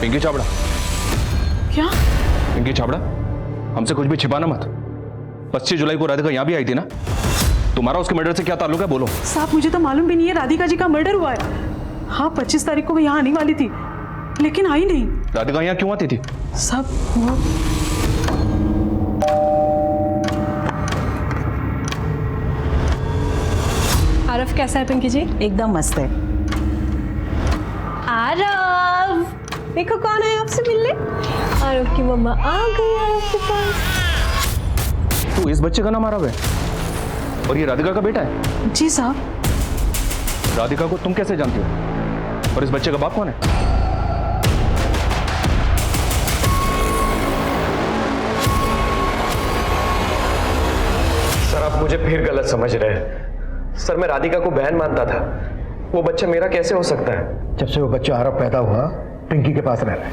पिंकी छाबड़ा। क्या? पिंकी छाबड़ा, हमसे कुछ भी छिपाना मत। 25 जुलाई को राधिका यहाँ भी आई थी ना? तुम्हारा उसके मर्डर से क्या ताल्लुक है, बोलो। साहब मुझे तो मालूम भी नहीं है राधिका जी का मर्डर हुआ है। हाँ 25 तारीख को वो यहाँ आने वाली थी, लेकिन आई नहीं। राधिका यहाँ क्यों आती थी? साहब वो आरव कैसा है पिंकी जी? एकदम मस्त है। आरव देखो कौन है आपसे मिलने। आरव की मम्मा आ गई आरव के पास। तो इस बच्चे का नाम आरव है और ये राधिका का बेटा है? जी साहब। राधिका को तुम कैसे जानती हो और इस बच्चे का बाप कौन है? सर आप मुझे फिर गलत समझ रहे हैं। सर मैं राधिका को बहन मानता था, वो बच्चा मेरा कैसे हो सकता है? जब से वो बच्चा आरव पैदा हुआ पिंकी के पास रह रहा है।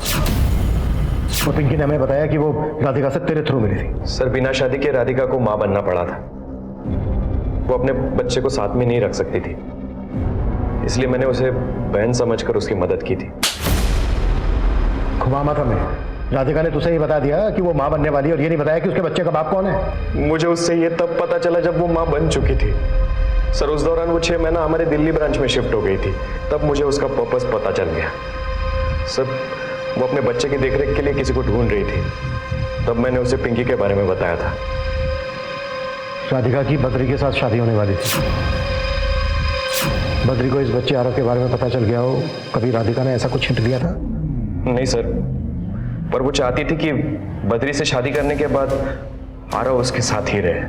वो पिंकी ने हमें बताया कि वो राधिका से तेरे थ्रू मिली थी। सर बिना शादी के राधिका को मां बनना पड़ा था। वो अपने बच्चे को साथ में नहीं रख सकती थी, इसलिए मैंने उसे बहन समझकर उसकी मदद की थी। घुमा मत हमें। राधिका ने तुझे ये बता दिया कि वो माँ बनने वाली है और ये नहीं बताया कि उसके बच्चे का बाप कौन है। मुझे उससे ये तब पता चला जब वो माँ बन चुकी थी। सर उस दौरान वो 6 महीना हमारे दिल्ली ब्रांच में शिफ्ट हो गई थी, तब मुझे उसका पर्पस पता चल गया। सर वो अपने बच्चे की देखरेख के लिए किसी को ढूंढ रही थी, तब मैंने उसे पिंकी के बारे में बताया था। राधिका की बद्री के साथ शादी होने वाली थी। बद्री को इस बच्चे आरव के बारे में पता चल गया हो, कभी राधिका ने ऐसा कुछ हिंट दिया था? नहीं सर, पर वो चाहती थी कि बद्री से शादी करने के बाद आरव उसके साथ ही रहे।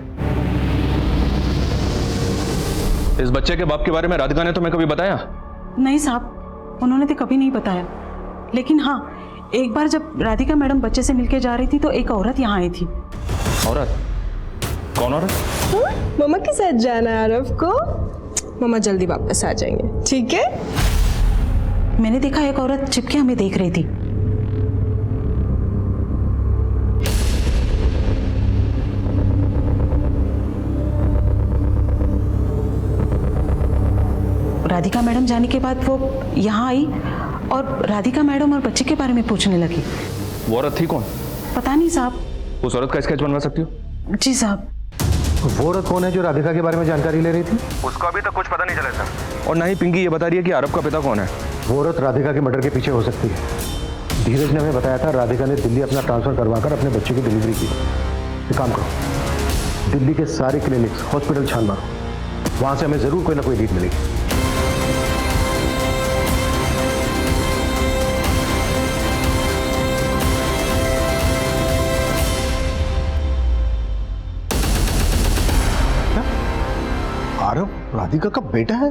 इस बच्चे के बाप के बारे में राधिका ने तुम्हें कभी बताया? नहीं साहब, उन्होंने तो कभी नहीं बताया। लेकिन हाँ, एक बार जब राधिका मैडम बच्चे से मिलके जा रही थी तो एक औरत यहाँ आई थी। औरत? कौन औरत? मम्मा के साथ जाना है आरव को। मम्मा जल्दी वापस आ जाएंगे, ठीक है? मैंने देखा एक औरत छिपके हमें देख रही थी। राधिका मैडम जाने के बाद वो यहाँ आई और राधिका मैडम और बच्चे के बारे में पूछने लगी। वो औरत थी कौन? पता नहीं साहब। उस औरत का स्केच बनवा सकती हो? जी साहब। वो औरत कौन है जो राधिका के बारे में जानकारी ले रही थी? उसको अभी तक कुछ पता नहीं चला सर। और ना ही पिंकी ये बता रही है कि आरव का पिता कौन है। वो औरत राधिका के मर्डर के पीछे हो सकती है। धीरज ने हमें बताया था राधिका ने दिल्ली अपना ट्रांसफर करवाकर अपने बच्चे की डिलीवरी की। एक काम करो, दिल्ली के सारे क्लिनिक्स, हॉस्पिटल छान मारो, वहां से हमें जरूर कोई ना कोई लीड मिलेगी। आरव राधिका का बेटा है?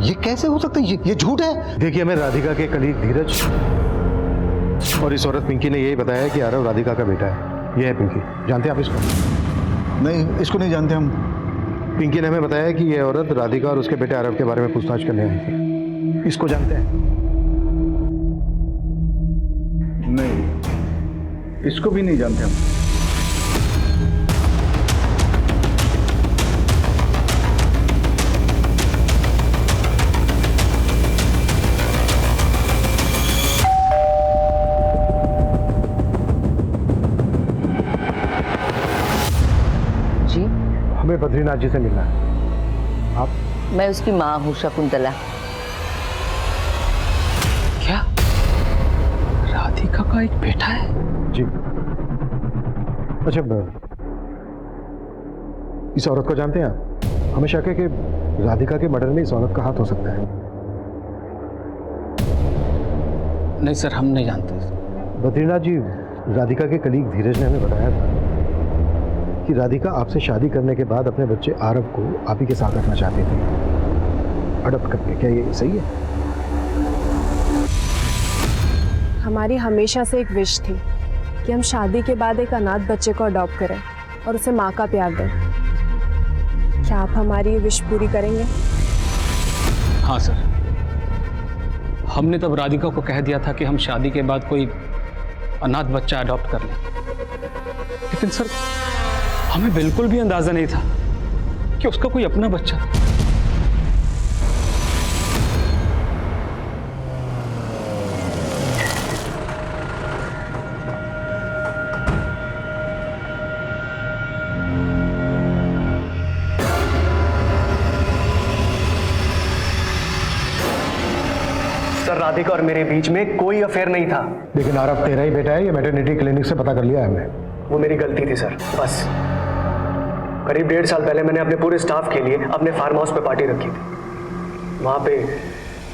ये कैसे हो सकता है? ये झूठ है। देखिए, हमें राधिका के कलीग धीरज और इस औरत पिंकी ने यही बताया कि आरव राधिका का बेटा है। ये है पिंकी, जानते हैं आप इसको? नहीं, इसको नहीं जानते हम। पिंकी ने हमें बताया कि यह औरत राधिका और उसके बेटे आरव के बारे में पूछताछ करने आई थी। इसको जानते हैं? नहीं, इसको भी नहीं जानते हम। हमें बद्रीनाथ जी से मिलना है। आप? मैं उसकी माँ हूँ, शकुंतला। क्या राधिका का एक बेटा है? जी। अच्छा, इस औरत को जानते हैं आप? हमें शक है कि राधिका के मर्डर में इस औरत का हाथ हो सकता है। नहीं सर, हम नहीं जानते। बद्रीनाथ जी, राधिका के कलीग धीरज ने हमें बताया था कि राधिका आपसे शादी करने के बाद अपने बच्चे आरव को आप ही के साथ रखना चाहती थी, अडॉप्ट करके। क्या ये सही है? हमारी हमेशा से एक विश थी कि हम शादी के बाद एक अनाथ बच्चे को अडॉप्ट करें और उसे माँ का प्यार दें। क्या आप हमारी ये विश पूरी करेंगे? हाँ सर, हमने तब राधिका को कह दिया था कि हम शादी के बाद कोई अनाथ बच्चा अडॉप्ट कर लें, लेकिन सर हमें बिल्कुल भी अंदाजा नहीं था कि उसका कोई अपना बच्चा था। सर राधिका और मेरे बीच में कोई अफेयर नहीं था। लेकिन आरव तेरा ही बेटा है, ये मैटरनिटी क्लिनिक से पता कर लिया है हमने। वो मेरी गलती थी सर, बस। करीब 1.5 साल पहले मैंने अपने पूरे स्टाफ के लिए अपने फार्म हाउस पे पार्टी रखी थी। वहाँ पे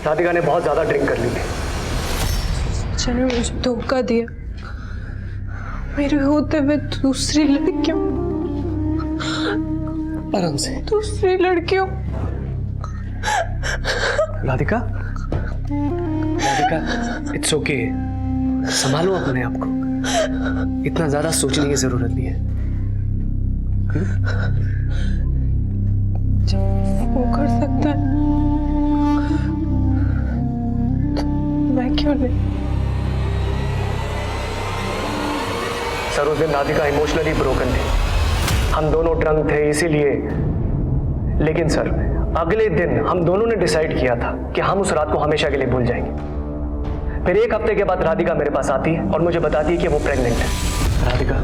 राधिका ने बहुत ज़्यादा ड्रिंक कर ली थी। चलो, मुझे धोखा दिया। मेरे होते हुए दूसरी लड़कियों, आराम से। दूसरी लड़कियों। Radhika, Radhika, it's okay. संभालो अपने आप को, इतना ज़्यादा सोचने की ज़रूरत नहीं है। वो कर सकता है, मैं क्यों नहीं? सर उस दिन राधिका इमोशनली ब्रोकन थी। हम दोनों ड्रंक थे, इसीलिए लेकिन सर अगले दिन हम दोनों ने डिसाइड किया था कि हम उस रात को हमेशा के लिए भूल जाएंगे। फिर 1 हफ्ते के बाद राधिका मेरे पास आती है और मुझे बताती है कि वो प्रेग्नेंट है। राधिका,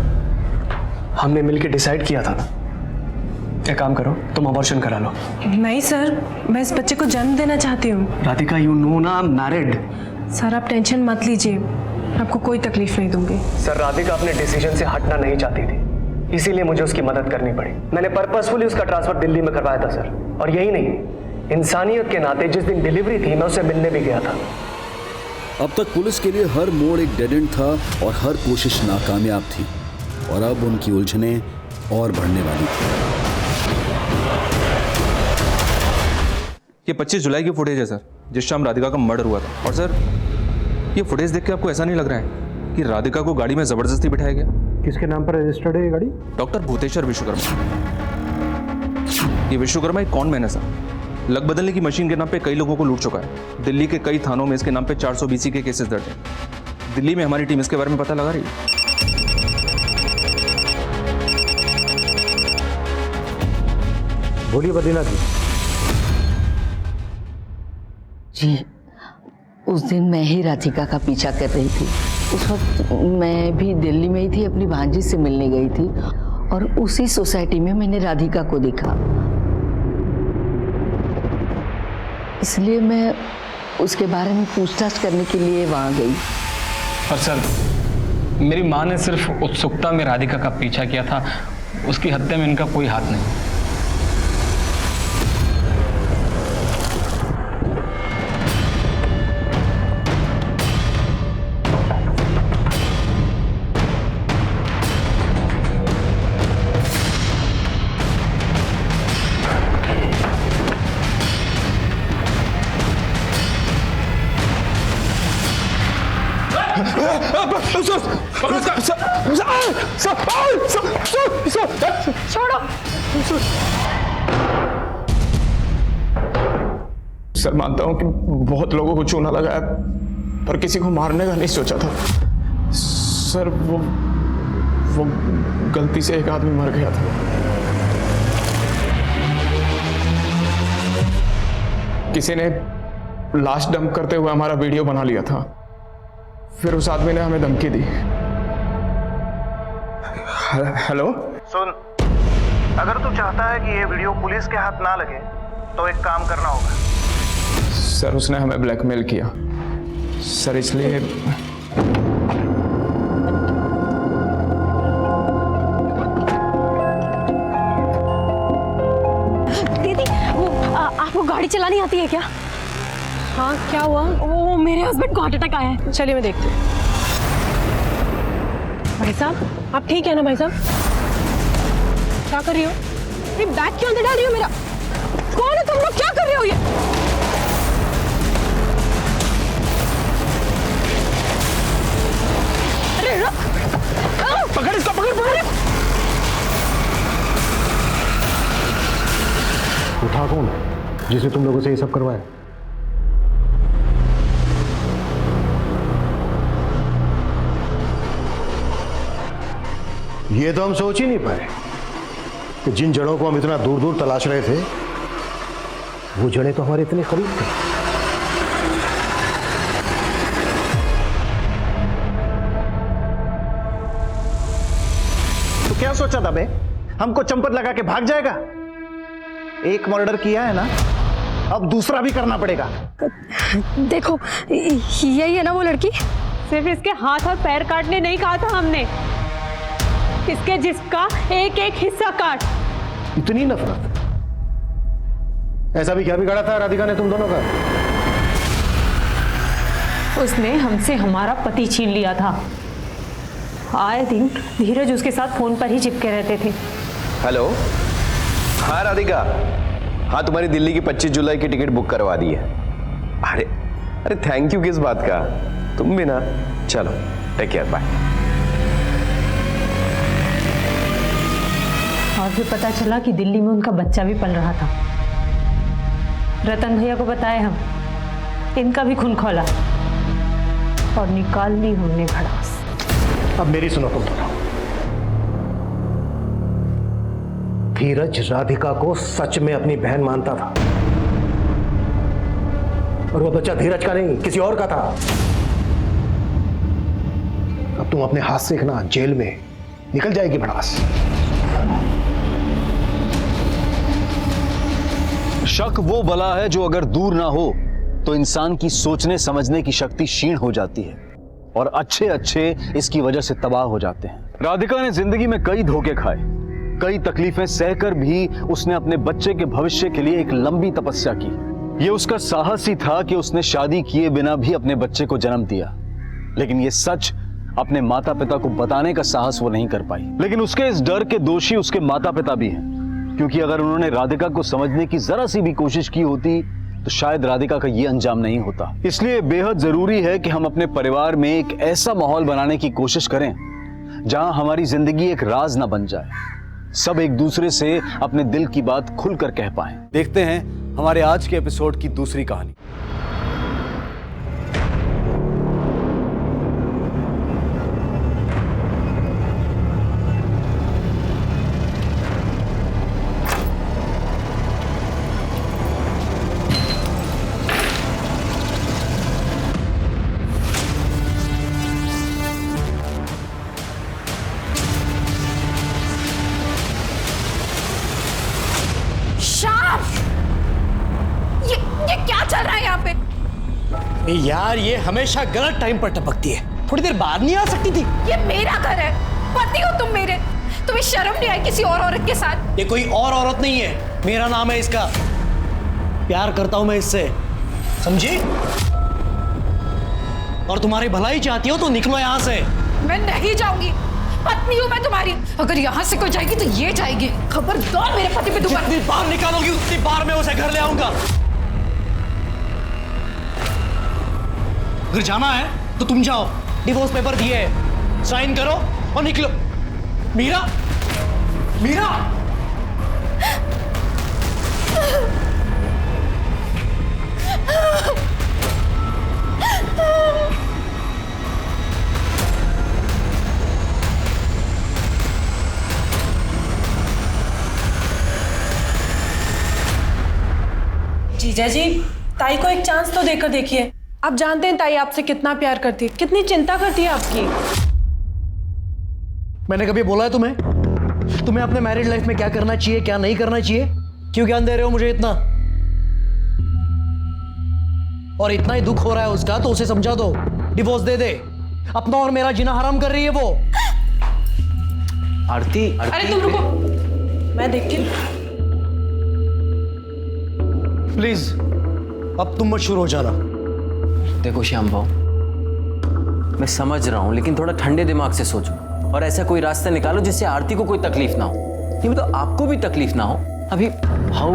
हमने मिलकर डिसाइड किया था ना, एक काम करो, तुम अबॉर्शन करा लो। नहीं सर, मैं इस बच्चे को जन्म देना चाहती हूँ। राधिका, यू नो ना, आई एम मैरिड। सर आप टेंशन मत लीजिए, आपको कोई तकलीफ नहीं दूंगी। सर राधिका अपने डिसीजन से हटना नहीं चाहती थी, इसीलिए मुझे उसकी मदद करनी पड़ी। मैंने पर्पसफुली उसका ट्रांसफर दिल्ली में करवाया था सर। और यही नहीं, इंसानियत के नाते जिस दिन डिलीवरी थी मैं उससे मिलने भी गया था। अब तक पुलिस के लिए हर मोड़ एक डेड एंड था और हर कोशिश नाकामयाब थी, और अब उनकी उलझनें और बढ़ने वाली थी। ये 25 जुलाई की फुटेज है सर, जिस शाम राधिका का मर्डर हुआ था। और सर ये फुटेज देख के आपको ऐसा नहीं लग रहा है कि राधिका को गाड़ी में जबरदस्ती बिठाया गया? किसके नाम पर रजिस्टर्ड है ये गाड़ी? डॉक्टर भूतेश्वर विश्वकर्मा। ये विश्वकर्मा एक कॉन मैन है सर, लग बदलने की मशीन के नाम पे कई लोगों को लूट चुका है। दिल्ली के कई थानों में इसके नाम पे 400 BC के केसेस दर्ज हैं। दिल्ली में हमारी टीम इसके बारे में पता लगा रही है। बोलिए बद्रीनाथ जी, उस दिन मैं ही राधिका का पीछा कर रही थी। उस वक्त मैं भी दिल्ली में ही थी, अपनी भांजी से मिलने गई थी, और उसी सोसाइटी में मैंने राधिका को देखा। इसलिए मैं उसके बारे में पूछताछ करने के लिए वहाँ गई। और सर, मेरी माँ ने सिर्फ उत्सुकता में राधिका का पीछा किया था, उसकी हत्या में इनका कोई हाथ नहीं। सर मानता हूं कि बहुत लोगों को चूना लगाया, पर किसी को मारने का नहीं सोचा था सर। वो गलती से एक आदमी मर गया था। किसी ने लाश डंप करते हुए हमारा वीडियो बना लिया था, फिर उस आदमी ने हमें धमकी दी। हेलो सुन, अगर तू चाहता है कि ये वीडियो पुलिस के हाथ ना लगे तो एक काम करना होगा। सर उसने हमें ब्लैकमेल किया सर, इसलिए दीदी, आपको गाड़ी चलानी आती है क्या? हाँ क्या हुआ? वो मेरे हस्बैंड को हार्ट अटैक आया है। चलिए मैं देखती हूँ। भाई साहब आप ठीक है ना? भाई साहब क्या कर रही हो? ये बैग क्यों अंदर डाल रही हो मेरा? कौन है तुम लोग? क्या कर रहे हो ये? अरे पकड़ इसको, पकड़। उठा कौन है जिसने तुम लोगों से ये सब करवाया? ये तो हम सोच ही नहीं पाए कि जिन जड़ों को हम इतना दूर दूर तलाश रहे थे, वो जड़ें तो हमारे इतने करीब थे। तो क्या सोचा था बे? हमको चंपत लगा के भाग जाएगा? एक मर्डर किया है ना, अब दूसरा भी करना पड़ेगा। देखो यही है ना वो लड़की? सिर्फ इसके हाथ और पैर काटने नहीं कहा था हमने, इसके जिस्म का एक एक हिस्सा काट। इतनी नफरत? ऐसा भी क्या बिगाड़ा था राधिका ने तुम दोनों का? उसने हमसे हमारा पति छीन लिया था। आए दिन धीरज उसके साथ फोन पर ही चिपके रहते थे। हेलो, हाँ राधिका, हाँ तुम्हारी दिल्ली की 25 जुलाई की टिकट बुक करवा दी है। अरे अरे थैंक यू किस बात का, तुम भी ना। चलो टेक केयर, बाय। और फिर पता चला कि दिल्ली में उनका बच्चा भी पल रहा था। रतन भैया को बताया हम, इनका भी खून खोला और निकाल ली हमने भड़ास। अब मेरी सुनो तुम दोनों। धीरज राधिका को सच में अपनी बहन मानता था, और वो बच्चा धीरज का नहीं किसी और का था। अब तुम अपने हाथ से देखना, जेल में निकल जाएगी भड़ास। शक वो बला है जो अगर दूर ना हो तो इंसान की सोचने समझने की शक्ति क्षीण हो जाती है, और अच्छे अच्छे इसकी वजह से तबाह हो जाते हैं। राधिका ने जिंदगी में कई धोखे खाए, कई तकलीफें सहकर भी उसने अपने बच्चे के भविष्य के लिए एक लंबी तपस्या की। ये उसका साहस ही था कि उसने शादी किए बिना भी अपने बच्चे को जन्म दिया, लेकिन ये सच अपने माता पिता को बताने का साहस वो नहीं कर पाई। लेकिन उसके इस डर के दोषी उसके माता पिता भी हैं, क्योंकि अगर उन्होंने राधिका को समझने की जरा सी भी कोशिश की होती तो शायद राधिका का ये अंजाम नहीं होता। इसलिए बेहद जरूरी है कि हम अपने परिवार में एक ऐसा माहौल बनाने की कोशिश करें जहां हमारी जिंदगी एक राज ना बन जाए, सब एक दूसरे से अपने दिल की बात खुलकर कह पाएं। देखते हैं हमारे आज के एपिसोड की दूसरी कहानी। यार ये हमेशा गलत टाइम पर टपकती है, थोड़ी देर बाद नहीं आ सकती थी? ये मेरा घर है, पति हो तुम मेरे, तुम्हें शर्म नहीं आई किसी और औरत के साथ? ये कोई और औरत नहीं है, मेरा नाम है इसका, प्यार करता हूं मैं इससे, समझी? और तुम्हारी भलाई चाहती हो तो निकलो यहां से। मैं नहीं जाऊंगी, पत्नी हूं मैं तुम्हारी, अगर यहां से कोई जाएगी तो ये जाएगी। खबरदार मेरे पति पे दुबारा। जितनी बार निकालोगी उतनी बार मैं उसे घर ले आऊंगा। अगर जाना है तो तुम जाओ, डिवोर्स पेपर दिए हैं, साइन करो और निकलो। मीरा, मीरा, जीजा जी, ताई को एक चांस तो देकर देखिए। आप जानते हैं ताई आपसे कितना प्यार करती है, कितनी चिंता करती है आपकी। मैंने कभी बोला है तुम्हें अपने मैरिड लाइफ में क्या करना चाहिए क्या नहीं करना चाहिए? क्यों ज्ञान दे रहे हो मुझे इतना? और इतना ही दुख हो रहा है उसका तो उसे समझा दो, डिवोर्स दे दे। अपना और मेरा जीना हराम कर रही है वो। आरती, अरे तुम रुको, मैं देखती हूँ। प्लीज अब तुम मत शुरू हो जाना। देखो श्याम भाऊ, मैं समझ रहा हूं, लेकिन थोड़ा ठंडे दिमाग से सोचो और ऐसा कोई रास्ता निकालो जिससे आरती को कोई तकलीफ ना हो, नहीं तो आपको भी तकलीफ ना हो। अभी भाऊ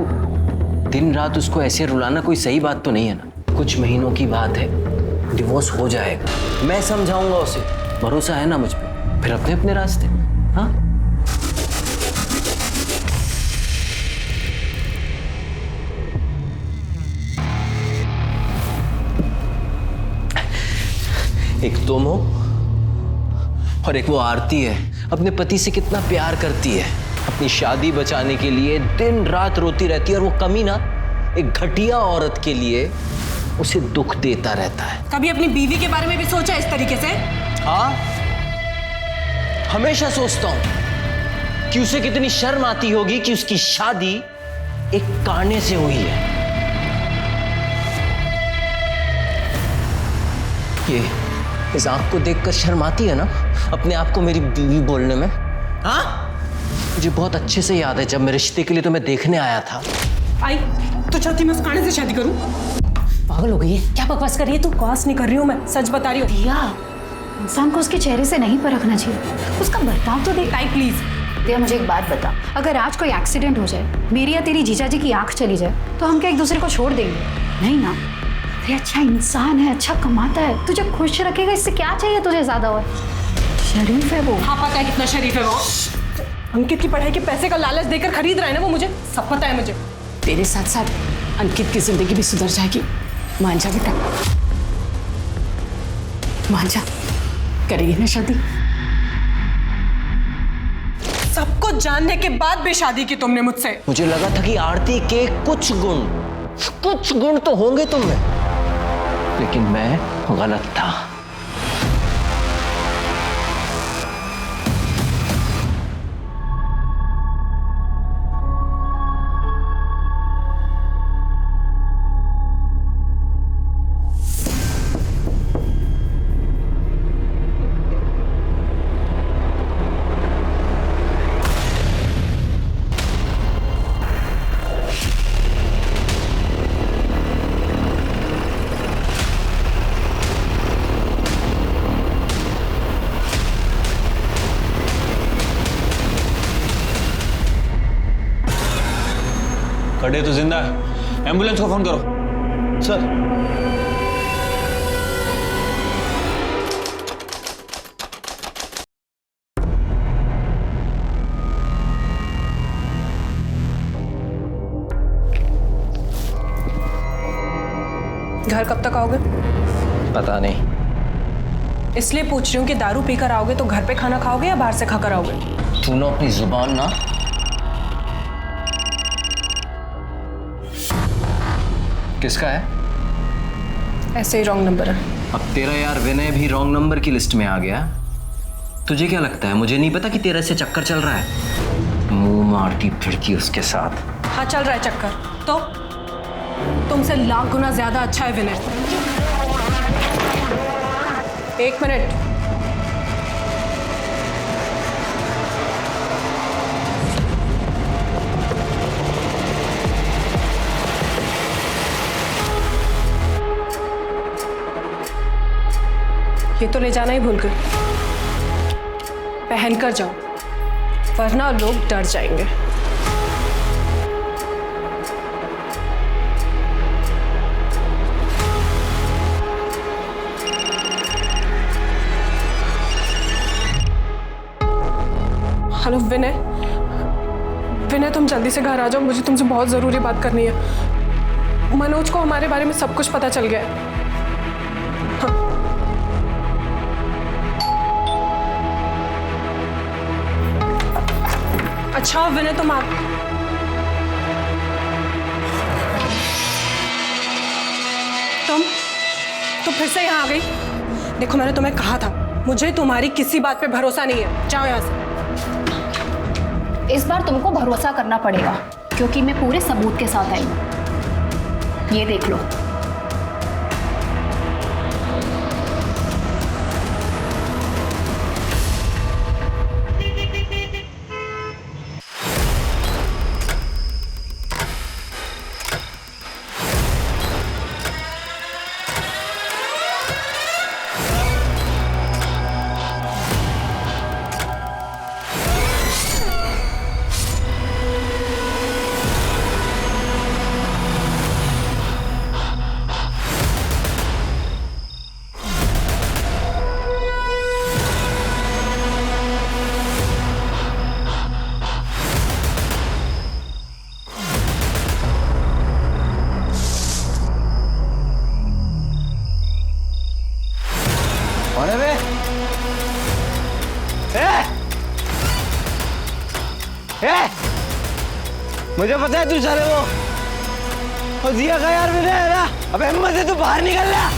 दिन रात उसको ऐसे रुलाना कोई सही बात तो नहीं है ना। कुछ महीनों की बात है, डिवोर्स हो जाएगा, मैं समझाऊंगा उसे, भरोसा है ना मुझ पे, फिर अपने अपने रास्ते। हाँ एक तुम हो और एक वो आरती है, अपने पति से कितना प्यार करती है, अपनी शादी बचाने के लिए दिन रात रोती रहती है, और वो कमीना एक घटिया औरत के लिए उसे दुख देता रहता है। कभी अपनी बीवी के बारे में भी सोचा इस तरीके से? हाँ, हमेशा सोचता हूं कि उसे कितनी शर्म आती होगी कि उसकी शादी एक काने से हुई है। ये इस आंख को देखकर शर्म आती है ना अपने आप को मेरी बीवी बोलने में? हाँ, मुझे बहुत अच्छे से याद है जब मैं रिश्ते के लिए तुम्हें देखने आया था। आई तो चाहती मैं उस काने से शादी करूं? पागल हो गई है क्या? बकवास कर रही है तू? बकवास नहीं कर रही हूं मैं, सच बता रही हूँ। दिया, इंसान को उसके चेहरे से नहीं परखना चाहिए, उसका बर्ताव तो देख। आई प्लीज दिया, मुझे एक बात बता, अगर आज कोई एक्सीडेंट हो जाए, मेरी या तेरी जीजा जी की आंख चली जाए, तो हम क्या एक दूसरे को छोड़ देंगे? नहीं ना। ये अच्छा इंसान है, अच्छा कमाता है, तुझे खुश रखेगा, इससे क्या चाहिए तुझे ज्यादा? और शरीफ है वो। हाँ पता है कितना शरीफ है वो। अंकित की पढ़ाई के पैसे का लालच देकर खरीद रहा है ना वो, मुझे सब पता है मुझे। तेरे साथ साथ अंकित की जिंदगी भी सुधर जाएगी। मान जा बेटा, मान जा, करेगी ना शादी? सब कुछ जानने के बाद भी शादी की तुमने मुझसे। मुझे लगा था कि आरती के कुछ गुण तो होंगे तुम में, लेकिन मैं गलत था। खड़े तो जिंदा है, एम्बुलेंस को फोन करो। सर, घर कब तक आओगे? पता नहीं। इसलिए पूछ रही हूँ कि दारू पीकर आओगे तो घर पे खाना खाओगे या बाहर से खाकर आओगे? तूने अपनी जुबान ना। किसका है? ऐसे ही रॉन्ग नंबर है। अब तेरा यार विनय भी रॉन्ग नंबर की लिस्ट में आ गया। तुझे क्या लगता है मुझे नहीं पता कि तेरा से चक्कर चल रहा है? मुंह मारती फिरती उसके साथ। हाँ चल रहा है चक्कर, तो तुमसे लाख गुना ज्यादा अच्छा है विनय। 1 मिनट। ये तो ले जाना ही भूल गए। पहन कर जाओ, वरना लोग डर जाएंगे। हेलो विनय, विनय तुम जल्दी से घर आ जाओ, मुझे तुमसे बहुत जरूरी बात करनी है। मनोज को हमारे बारे में सब कुछ पता चल गया है। अच्छा विनय तुम तुम फिर से यहाँ आ गई। देखो मैंने तुम्हें कहा था, मुझे तुम्हारी किसी बात पे भरोसा नहीं है। जाओ यहाँ से। इस बार तुमको भरोसा करना पड़ेगा, क्योंकि मैं पूरे सबूत के साथ आई हूँ। ये देख लो। मुझे पता है तू चले वो दिया का यार मैंने है ना। अबे हिम्मत है तू बाहर निकल रहा।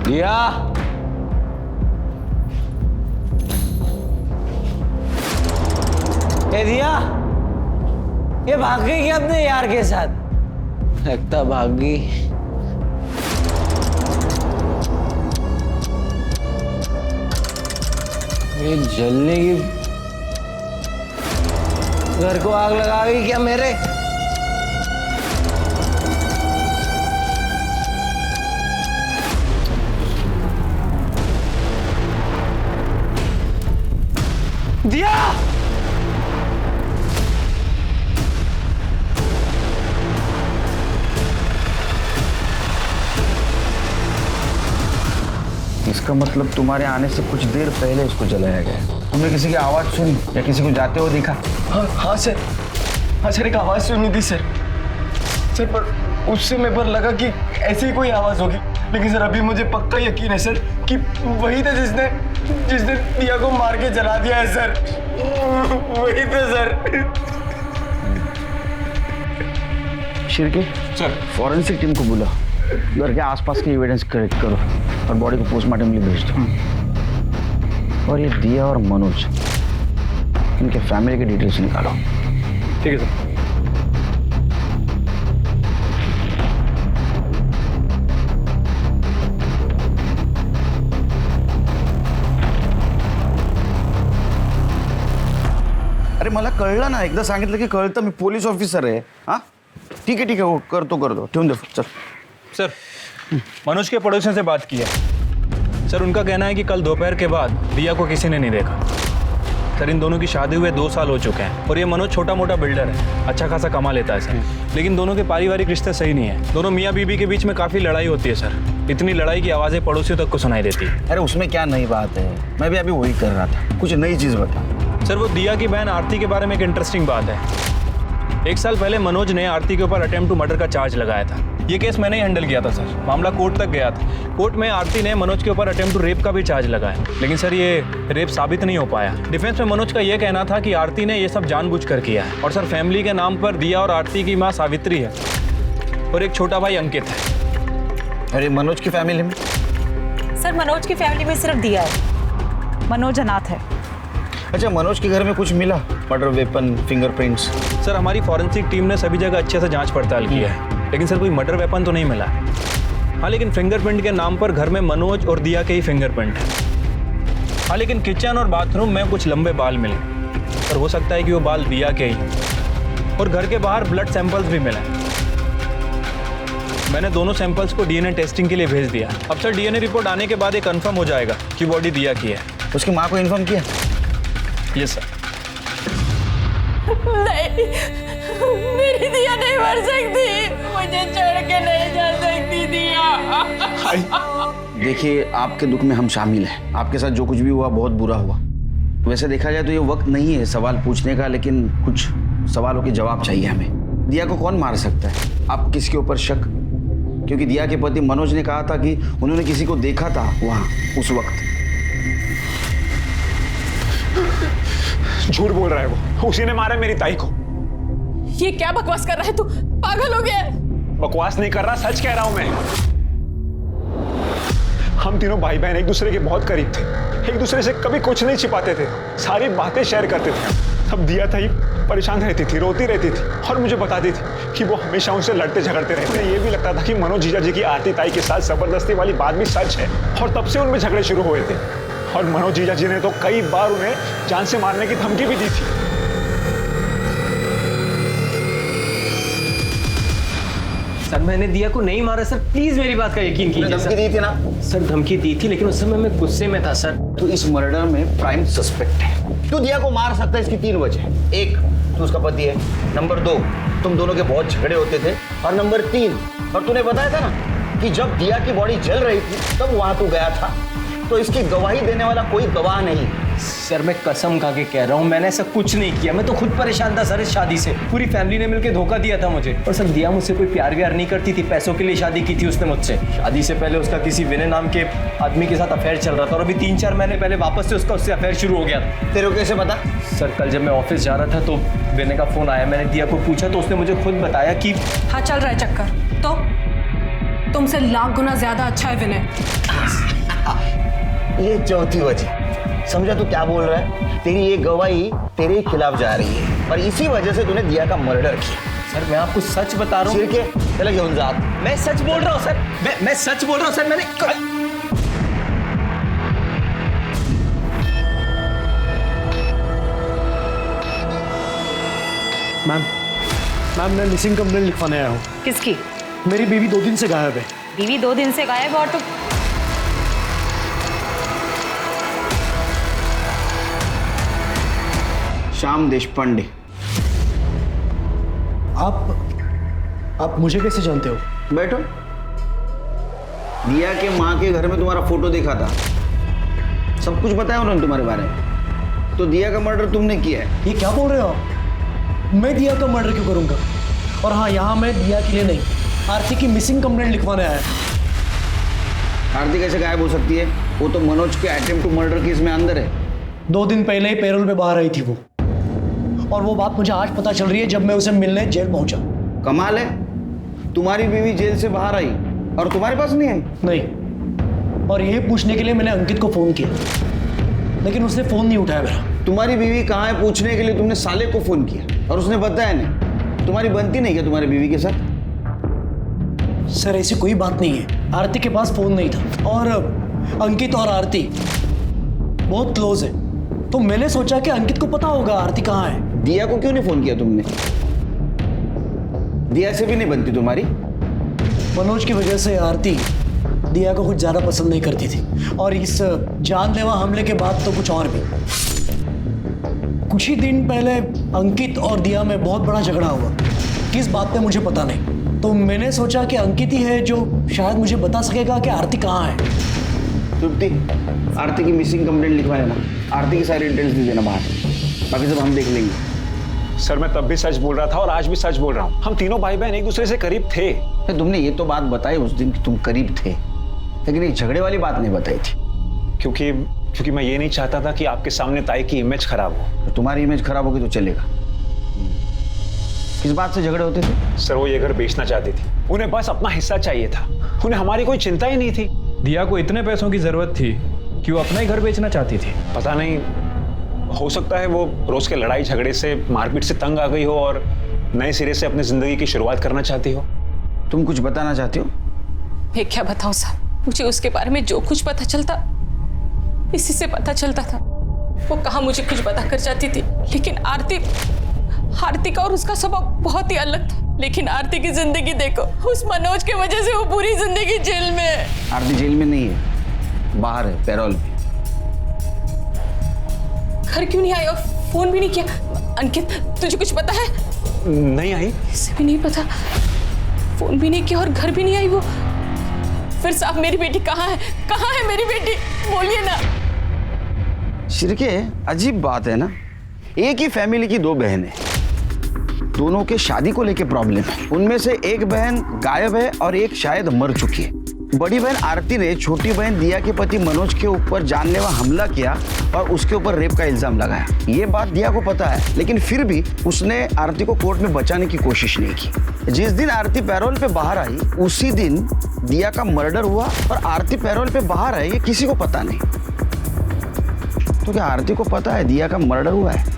दिया, ए दिया, ये भाग गई क्या अपने यार के साथ? लगता भाग गई। ये जलने की घर को आग लगा गई क्या मेरे? दिया, इसका मतलब तुम्हारे आने से कुछ देर पहले इसको जलाया गया। तुमने किसी की आवाज सुनी या किसी को जाते हुए देखा? हाँ सर, हाँ सर, एक आवाज सुनी थी सर। सर पर उससे मेरे पर लगा कि ऐसी कोई आवाज होगी, लेकिन सर अभी मुझे पक्का यकीन है सर कि वही था जिसने दिया को मार के जला दिया है सर। वही था sir. Shirke sir, forensic team को बुला, घर के आसपास के एविडेंस कलेक्ट करो और बॉडी को पोस्टमार्टम के लिए भेज दो। और ये दिया और मनोज, इनके फैमिली के डिटेल्स निकालो। ठीक है सर। अरे मला कळलं ना, एकदा सांगितलं की कळतं, मी पोलीस ऑफिसर आहे। हाँ ठीक है वो कर दो ठेवून दे चल। सर, मनोज के पड़ोसियों से बात की है सर। उनका कहना है कि कल दोपहर के बाद दिया को किसी ने नहीं देखा सर। इन दोनों की शादी हुए 2 साल हो चुके हैं और ये मनोज छोटा मोटा बिल्डर है, अच्छा खासा कमा लेता है सर। लेकिन दोनों के पारिवारिक रिश्ते सही नहीं है। दोनों मियाँ बीबी के बीच में काफ़ी लड़ाई होती है सर। इतनी लड़ाई की आवाज़ें पड़ोसियों तक को सुनाई देती है। अरे उसमें क्या नई बात है, मैं भी अभी वही कर रहा था, कुछ नई चीज़ बता। सर, वो दिया की बहन आरती के बारे में एक इंटरेस्टिंग बात है। 1 साल पहले मनोज ने आरती के ऊपर अटेम्प्ट टू मर्डर का चार्ज लगाया था। ये केस मैंने ही हैंडल किया था सर। मामला कोर्ट तक गया था। कोर्ट में आरती ने मनोज के ऊपर अटेम्प्ट टू रेप का भी चार्ज लगाया, लेकिन सर ये रेप साबित नहीं हो पाया। डिफेंस में मनोज का ये कहना था कि आरती ने ये सब जानबूझकर किया है। और सर, फैमिली के नाम पर दिया और आरती की माँ सावित्री है और एक छोटा भाई अंकित है। अरे मनोज की फैमिली में? सर, मनोज की फैमिली में सिर्फ दिया है, मनोज अनाथ है। अच्छा, मनोज के घर में कुछ मिला? Murder weapon, fingerprints? सर, हमारी फॉरेंसिक टीम ने सभी जगह अच्छे से जांच पड़ताल की है, लेकिन सर कोई मर्डर वेपन तो नहीं मिला। हाँ, लेकिन फिंगरप्रिंट के नाम पर घर में मनोज और दिया के ही फिंगरप्रिंट है। हाँ, लेकिन किचन और बाथरूम में कुछ लंबे बाल मिले और हो सकता है कि वो बाल दिया के ही। और घर के बाहर ब्लड सैंपल्स भी मिले। मैंने दोनों सैंपल्स को डीएनए टेस्टिंग के लिए भेज दिया। अब सर डीएनए रिपोर्ट आने के बाद ये कंफर्म हो जाएगा कि बॉडी दिया की है। उसकी माँ को इन्फॉर्म किया? Yes sir. नहीं, मेरी दिया नहीं मर सकती, मुझे छोड़ के नहीं जा सकती दिया। देखिए, आपके दुख में हम शामिल हैं। आपके साथ जो कुछ भी हुआ बहुत बुरा हुआ। वैसे देखा जाए तो ये वक्त नहीं है सवाल पूछने का, लेकिन कुछ सवालों के जवाब चाहिए हमें। दिया को कौन मार सकता है? आपको किसके ऊपर शक? क्योंकि दिया के पति मनोज ने कहा था कि उन्होंने किसी को देखा था वहां उस वक्त। झूठ बोल रहा है वो, उसी ने मारा मेरी ताई को। ये क्या बकवास कर रहा है तू? पागल हो गया है? बकवास नहीं कर रहा, सच कह रहा हूं मैं। हम तीनों भाई बहन एक दूसरे के बहुत करीब थे, एक दूसरे से कभी कुछ नहीं छिपाते थे, सारी बातें शेयर करते थे। तब दिया ताई परेशान रहती थी, रोती रहती थी और मुझे बताती थी कि वो हमेशा उनसे लड़ते झगड़ते रहते हैं। ये भी लगता था कि मनोज जीजा जी की आरती ताई के साथ जबरदस्ती वाली बात भी सच है और तब से उनमें झगड़े शुरू हुए थे। और मनोज जीजा जी ने तो कई बार उन्हें जान से मारने की धमकी भी दी थी। सर, मैंने दिया को नहीं मारा सर, प्लीज मेरी बात का यकीन कीजिए। धमकी दी थी ना? सर, धमकी दी थी, लेकिन उस समय मैं गुस्से में था सर। तो इस मर्डर में प्राइम सस्पेक्ट है। तू दिया को मार सकता है, इसकी 3 वजह। 1, तू उसका पति है। नंबर 2, तुम दोनों के बहुत झगड़े होते थे। और नंबर 3, और तूने बताया था ना कि जब दिया की बॉडी जल रही थी तब वहां तू गया था, तो इसकी गवाही देने वाला कोई गवाह नहीं। सर, मैं कसम खा के कह रहा हूँ, मैंने ऐसा कुछ नहीं किया। मैं तो खुद परेशान था सर इस शादी से। पूरी फैमिली ने मिलकर धोखा दिया था मुझे। और सर, दिया मुझसे कोई प्यार व्यार नहीं करती थी, पैसों के लिए शादी की थी उसने मुझसे। शादी से पहले उसका किसी विनय नाम के आदमी के साथ अफेयर चल रहा था और अभी 3-4 महीने पहले वापस से उससे अफेयर शुरू हो गया था। तेरे को कैसे पता? सर, कल जब मैं ऑफिस जा रहा था तो विनय का फोन आया। मैंने दिया को पूछा तो उसने मुझे खुद बताया कि हाँ, चल रहा है चक्कर। तो तुमसे लाख गुना ज्यादा अच्छा है विनय। ये 4थी वजह। समझा तू क्या बोल रहा है? तेरी ये गवाही तेरे खिलाफ जा रही है और इसी वजह से तूने दिया का मर्डर किया। सर, मैं आपको सच बता रहा हूँ। चले घेऊन जा। मैं सच बोल रहा हूँ सर, मैं सच बोल रहा हूँ सर। मैंने मैम, मैं मिसिंग कंप्लेंट लिखवाने आया हूँ। किसकी? मेरी बीवी 2 दिन से गायब है। बीवी 2 दिन से गायब? और तो श्याम देशपांडे। आप मुझे कैसे जानते हो? बैठो। दिया के माँ के घर में तुम्हारा फोटो देखा था, सब कुछ बताया उन्होंने तुम्हारे बारे में। तो दिया का मर्डर तुमने किया है। ये क्या बोल रहे हो आप? मैं दिया का मर्डर क्यों करूंगा? और हाँ, यहाँ मैं दिया के लिए नहीं, आरती की मिसिंग कंप्लेंट लिखवाने आया। आरती कैसे गायब हो सकती है? वो तो मनोज के अटेम्प्ट टू मर्डर केस में अंदर है। 2 दिन पहले ही पैरोल पे बाहर आई थी वो, और वो बात मुझे आज पता चल रही है जब मैं उसे मिलने जेल पहुंचा। कमाल है, तुम्हारी बीवी जेल से बाहर आई और तुम्हारे पास नहीं आई? नहीं, और ये पूछने के लिए मैंने अंकित को फोन किया, लेकिन उसने फोन नहीं उठाया मेरा। तुम्हारी बीवी कहाँ है पूछने के लिए तुमने साले को फोन किया और उसने बताया नहीं? तुम्हारी बनती नहीं क्या तुम्हारी बीवी के साथ? सर ऐसी कोई बात नहीं है, आरती के पास फोन नहीं था, और अंकित और आरती बहुत क्लोज है, तो मैंने सोचा कि अंकित को पता होगा आरती कहाँ है। दिया को क्यों नहीं फोन किया तुमने? दिया से भी नहीं बनती तुम्हारी? मनोज की वजह से आरती दिया को कुछ ज्यादा पसंद नहीं करती थी, और इस जानलेवा हमले के बाद तो कुछ और भी। कुछ ही दिन पहले अंकित और दिया में बहुत बड़ा झगड़ा हुआ, किस बात पे मुझे पता नहीं, तो मैंने सोचा कि अंकित ही है जो शायद मुझे बता सकेगा कि आरती कहाँ है। तृप्ति, आरती की मिसिंग कंप्लेंट लिखवा लेना, आरती की सारी डिटेल्स दे देना बाहर, बाकी सब हम देख लेंगे। सर मैं तब भी सच बोल रहा था और आज भी सच बोल रहा हूँ, हम तीनों भाई बहन एक दूसरे से करीब थे। तुमने ये तो बात बताई उस दिन कि तुम करीब थे, लेकिन ये झगड़े वाली बात नहीं बताई थी। क्योंकि मैं ये नहीं चाहता था कि आपके सामने ताई की इमेज खराब हो। तो तुम्हारी इमेज खराब होगी तो चलेगा। किस बात से झगड़े होते थे? सर वो ये घर बेचना चाहती थी, उन्हें बस अपना हिस्सा चाहिए था, उन्हें हमारी कोई चिंता ही नहीं थी। दिया को इतने पैसों की जरूरत थी कि वो अपना ही घर बेचना चाहती थी। पता नहीं, हो सकता है वो रोज के लड़ाई झगड़े से, मारपीट से तंग आ गई हो और नए सिरे से अपनी जिंदगी की शुरुआत करना चाहती हो। तुम कुछ बताना चाहती हो? मैं क्या बताऊं साहब, मुझे उसके बारे में जो कुछ पता चलता इसी से पता चलता था। वो कहाँ मुझे कुछ बता कर जाती थी, लेकिन आरती का और उसका स्वभाव बहुत ही अलग था। लेकिन आरती की जिंदगी देखो, उस मनोज की वजह से वो पूरी जिंदगी जेल में है। आरती जेल में नहीं है, बाहर है, पैरोल पे। घर क्यों नहीं आई और फोन भी नहीं किया? अंकित तुझे कुछ पता है? नहीं आई। इसे भी नहीं पता, फोन भी नहीं किया और घर भी नहीं आई वो। फिर साहब मेरी बेटी कहाँ है? कहाँ है मेरी बेटी? बोलिए ना। शिरके, अजीब बात है ना, एक ही फैमिली की 2 बहनें, दोनों के शादी को लेके प्रॉब्लम है। उनमें से एक बहन गायब है और एक शायद मर चुकी है। बड़ी बहन आरती ने छोटी बहन दिया के पति मनोज के ऊपर जानलेवा हमला किया और उसके ऊपर रेप का इल्जाम लगाया। ये बात दिया को पता है, लेकिन फिर भी उसने आरती को कोर्ट में बचाने की कोशिश नहीं की। जिस दिन आरती पैरोल पे बाहर आई उसी दिन दिया का मर्डर हुआ और आरती पैरोल पे बाहर आई ये किसी को पता नहीं। तो क्या आरती को पता है दिया का मर्डर हुआ है?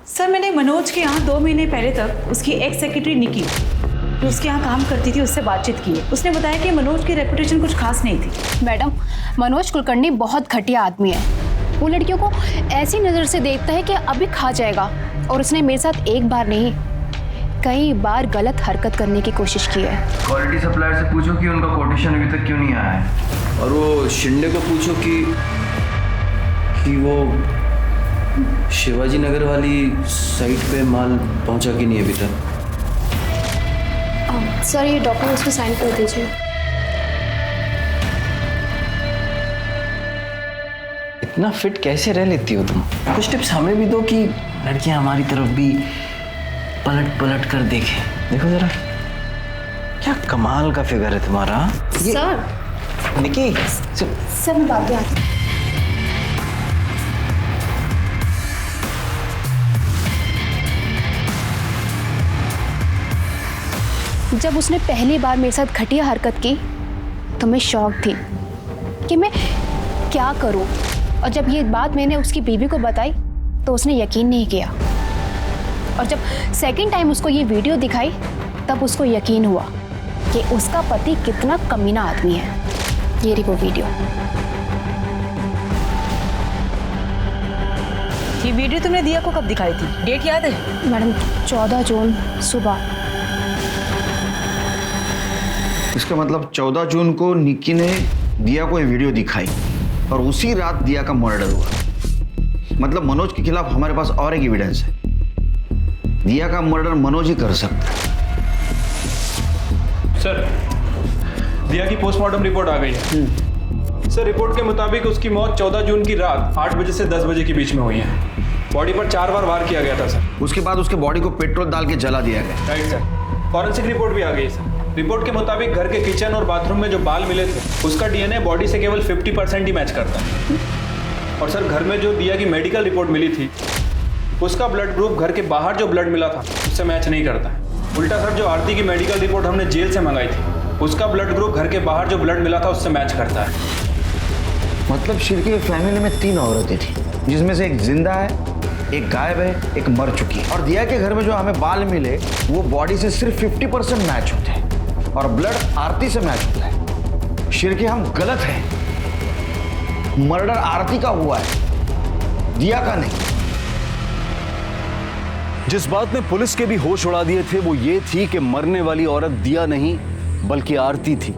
सर मैंने मनोज के यहाँ 2 महीने पहले तक उसकी एक्स सेक्रेटरी निकी, जो उसके यहाँ काम करती थी, उससे बातचीत की है। उसने बताया कि मनोज की रेपुटेशन कुछ खास नहीं थी। मैडम, मनोज कुलकर्णी बहुत घटिया आदमी है। वो लड़कियों को ऐसी नज़र से देखता है कि अभी खा जाएगा, और उसने मेरे साथ एक बार नहीं कई बार गलत हरकत करने की कोशिश की है। क्वालिटी सप्लायर से पूछो कि उनका कोटेशन अभी तक क्यों नहीं आया है, और वो शिंदे को पूछो कि वो शिवाजी नगर वाली साइट पे माल पहुंचा कि नहीं अभी तक। सर ये डॉक्यूमेंट्स पे साइन कर दीजिए। इतना फिट कैसे रह लेती हो तुम? कुछ टिप्स हमें भी दो कि लड़कियां हमारी तरफ भी पलट पलट कर देखें। देखो जरा, क्या कमाल का फिगर है तुम्हारा। सर निकी, सर मैं बात आती। जब उसने पहली बार मेरे साथ घटिया हरकत की तो मैं शॉक थी कि मैं क्या करूं, और जब ये बात मैंने उसकी बीवी को बताई तो उसने यकीन नहीं किया, और जब सेकंड टाइम उसको ये वीडियो दिखाई तब उसको यकीन हुआ कि उसका पति कितना कमीना आदमी है। ये रही वो वीडियो। ये वीडियो तुमने दिया को कब दिखाई थी? डेट याद है? मैडम 14 जून सुबह। इसका मतलब 14 जून को निक्की ने दिया को ये वीडियो दिखाई और उसी रात दिया का मर्डर हुआ। मतलब मनोज के खिलाफ हमारे पास और एक एविडेंस है, दिया का मर्डर मनोज ही कर सकता है। सर, दिया की पोस्टमार्टम रिपोर्ट आ गई है। सर, रिपोर्ट के मुताबिक उसकी मौत 14 जून की रात 8 बजे से 10 बजे के बीच में हुई है। बॉडी पर 4 बार वार किया गया था सर। उसके बाद उसके बॉडी को पेट्रोल डाल के जला दिया गया। Right sir. फॉरेंसिक रिपोर्ट भी आ गई सर। रिपोर्ट के मुताबिक घर के किचन और बाथरूम में जो बाल मिले थे उसका डीएनए बॉडी से केवल 50% ही मैच करता है। और सर घर में जो दिया की मेडिकल रिपोर्ट मिली थी उसका ब्लड ग्रुप घर के बाहर जो ब्लड मिला था उससे मैच नहीं करता है। उल्टा सर जो आरती की मेडिकल रिपोर्ट हमने जेल से मंगाई थी उसका ब्लड ग्रुप घर के बाहर जो ब्लड मिला था उससे मैच करता है। मतलब शिरके की फैमिली में 3 औरतें थी, जिसमें से एक जिंदा है, एक गायब है, एक मर चुकी है। और दिया के घर में जो हमें बाल मिले वो बॉडी से सिर्फ 50% मैच होते हैं और ब्लड आरती से मैच होता है। शिरके हम गलत हैं। मर्डर आरती का हुआ है, दिया का नहीं। जिस बात ने पुलिस के भी होश उड़ा दिए थे वो ये थी कि मरने वाली औरत दिया नहीं बल्कि आरती थी।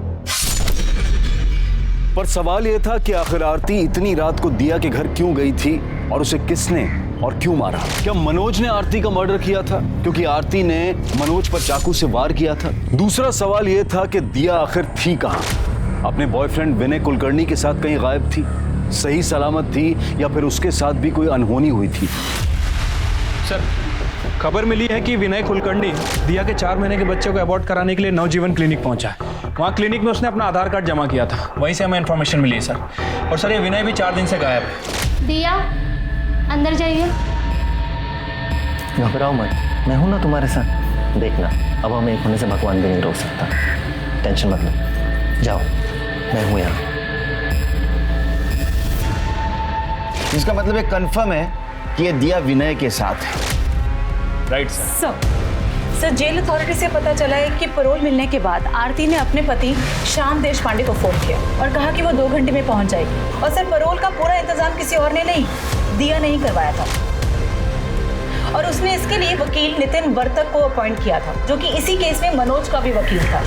पर सवाल यह था कि आखिर आरती इतनी रात को दिया के घर क्यों गई थी और उसे किसने और क्यों मारा? क्या मनोज ने आरती का मर्डर किया था क्योंकि आरती ने मनोज पर चाकू से वार किया था? दूसरा सवाल यह था कि दिया आखिर थी कहां? अपने बॉयफ्रेंड विनय कुलकर्णी के साथ कहीं गायब थी, सही सलामत थी, या फिर उसके साथ भी कोई अनहोनी हुई थी? सर खबर मिली है कि विनय कुलकर्णी दिया के 4 महीने के बच्चे को अबॉर्ट कराने के लिए नवजीवन क्लिनिक पहुंचा है। वहाँ क्लिनिक में उसने अपना आधार कार्ड जमा किया था, वहीं से हमें इन्फॉर्मेशन मिली है सर। और सर ये विनय भी 4 दिन से गायब है। दिया अंदर जाइए। घबराओ मत, मैं हूं ना तुम्हारे साथ। देखना अब हमें एक होने से भगवान भी नहीं रोक सकता। टेंशन मत लो, जाओ मैं हूं यहाँ। इसका मतलब ये कंफर्म है कि ये दिया विनय के साथ है। Right sir. Sir jail authority से पता चला है कि पैरोल मिलने के बाद आरती ने अपने पति श्याम देशपांडे को फोन किया और कहा कि वो 2 घंटे में पहुंच जाएगी। और सर पैरोल का पूरा इंतजाम किसी और ने नहीं, दिया नहीं करवाया था। और उसने इसके लिए वकील नितिन वर्तक को अपॉइंट किया था, जो कि इसी केस में मनोज का भी वकील था,